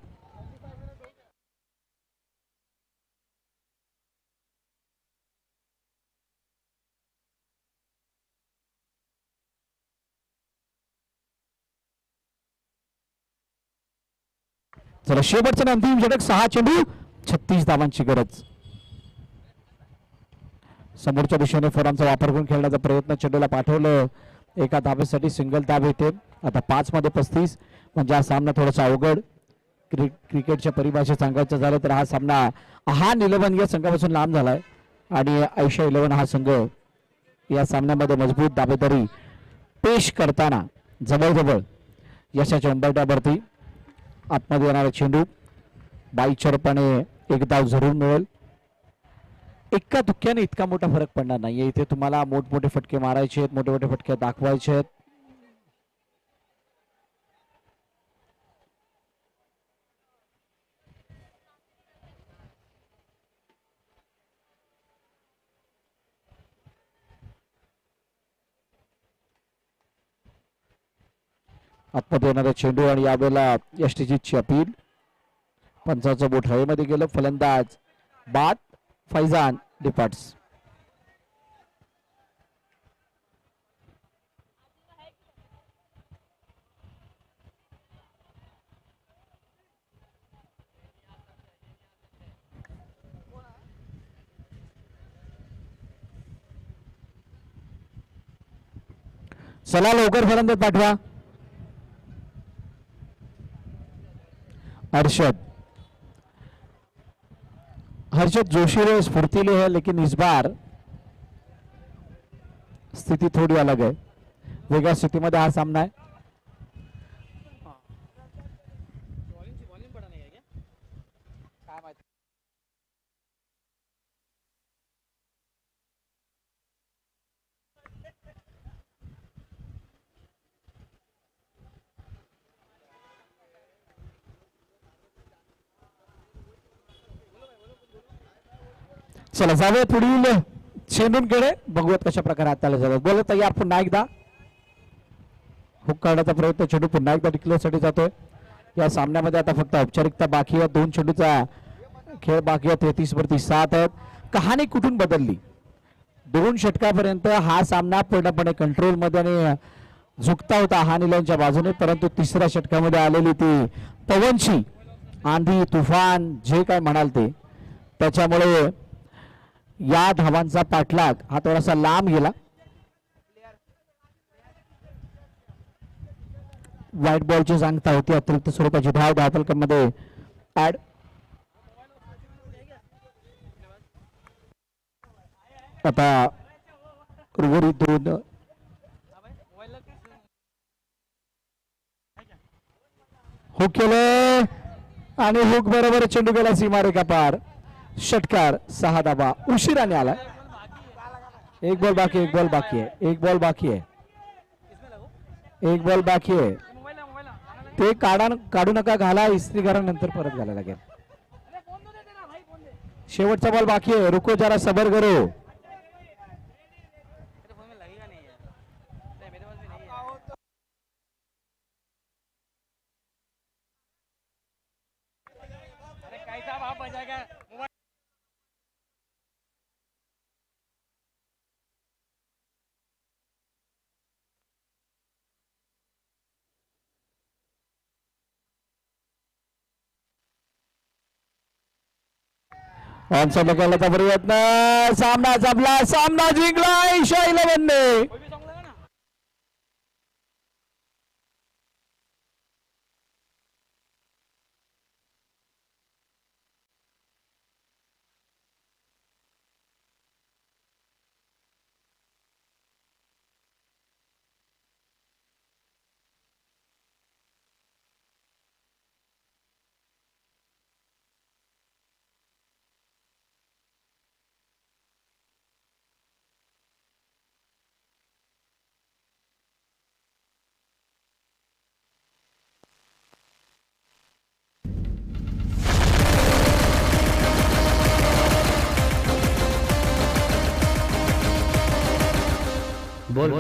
चला शेवटचा अंतिम षटक. 6 चेंडू 36 धावांची गरज. समोरच्या दिशेने फोरामचा वापर करून खेळण्याचा प्रयत्न. चेंडूला पाठवलं, एका धाब्यासाठी सिंगल धाब येते. आता 5 मध्ये 35 म्हणजे हा सामना थोडासा अवघड. क्रिकेटच्या परिभाषेत सांगायचं झालं तर हा सामना 11 या संघापासून लांब झालाय आणि 11 हा संघ या सामन्यामध्ये मजबूत दावेदारी पेश करताना जवळजवळ यशाच्या उंबरठ्यावरती आतमध्ये येणारा चेंडू बाईच्या रूपाने एक धाव जरूर मिळेल. एका धुक्क्याने इतका मोठा फरक पडणार नाहीये. इथे तुम्हाला मोठमोठे फटके मारायचे आहेत, मोठे मोठे फटके दाखवायचे आहेत. आतमध्ये येणारा चेंडू आणि यावेळेला यष्टीजीतची अपील. पंचाचं बोट हवेमध्ये गेलं. फलंदाज बाद. फैजान डिपार्ट्स. चला लवकर फलंदाज पाठवा. हर्षद जोशी स्फूर्तिले है, लेकिन इस बार स्थिति थोड़ी अलग है. वेगळ्या स्थितीमध्ये हा सामना आहे. चला जाऊया पुढील चेंडूंकडे. बघूयात कशा प्रकारे हाताळले जातात. बोला तयार. पुन्हा एकदा हुक काढण्याचा प्रयत्न. चेंडू पुन्हा एकदा डिक्लेअरसाठी जातोय. या सामन्यामध्ये आता फक्त औपचारिकता बाकी आहे. 2 चेंडूचा खेळ बाकी आहे. 33 वरती 7 आहेत. कहाणी कुठून बदलली? 2 षटकापर्यंत हा सामना पूर्णपणे कंट्रोल मध्ये आणि झुकता होता हानिलांच्या बाजूने, परंतु तिसऱ्या षटकामध्ये आलेली ती पवनची आंधी तुफान जे काय म्हणाल ते, त्याच्यामुळे या धावांचा पाठलाग हा थोडासा लांब गेला. व्हाईट बॉलची सांगता होती. अतिरिक्त स्वरूपाची धाव धावफलकामध्ये ऍड. आता उर्वरित 2 हुक केले आणि हुक बरोबर चेंडू गेला सीमारेखा पार. षटकार. 6 धावा उशिराने आला. 1 बॉल बाकी. 1 बॉल बाकी आहे. 1 बॉल बाकी आहे. 1 बॉल बाकी आहे. ते काढू नका. घाला इस्त्री करा, नंतर परत घालायला लागेल. शेवटचा बॉल बाकी आहे. रुको जरा सबर करो. ऑनसाइड लगायला प्रयत्न. सामना जमला. सामना जिंकला ईशा 11 ने. बोल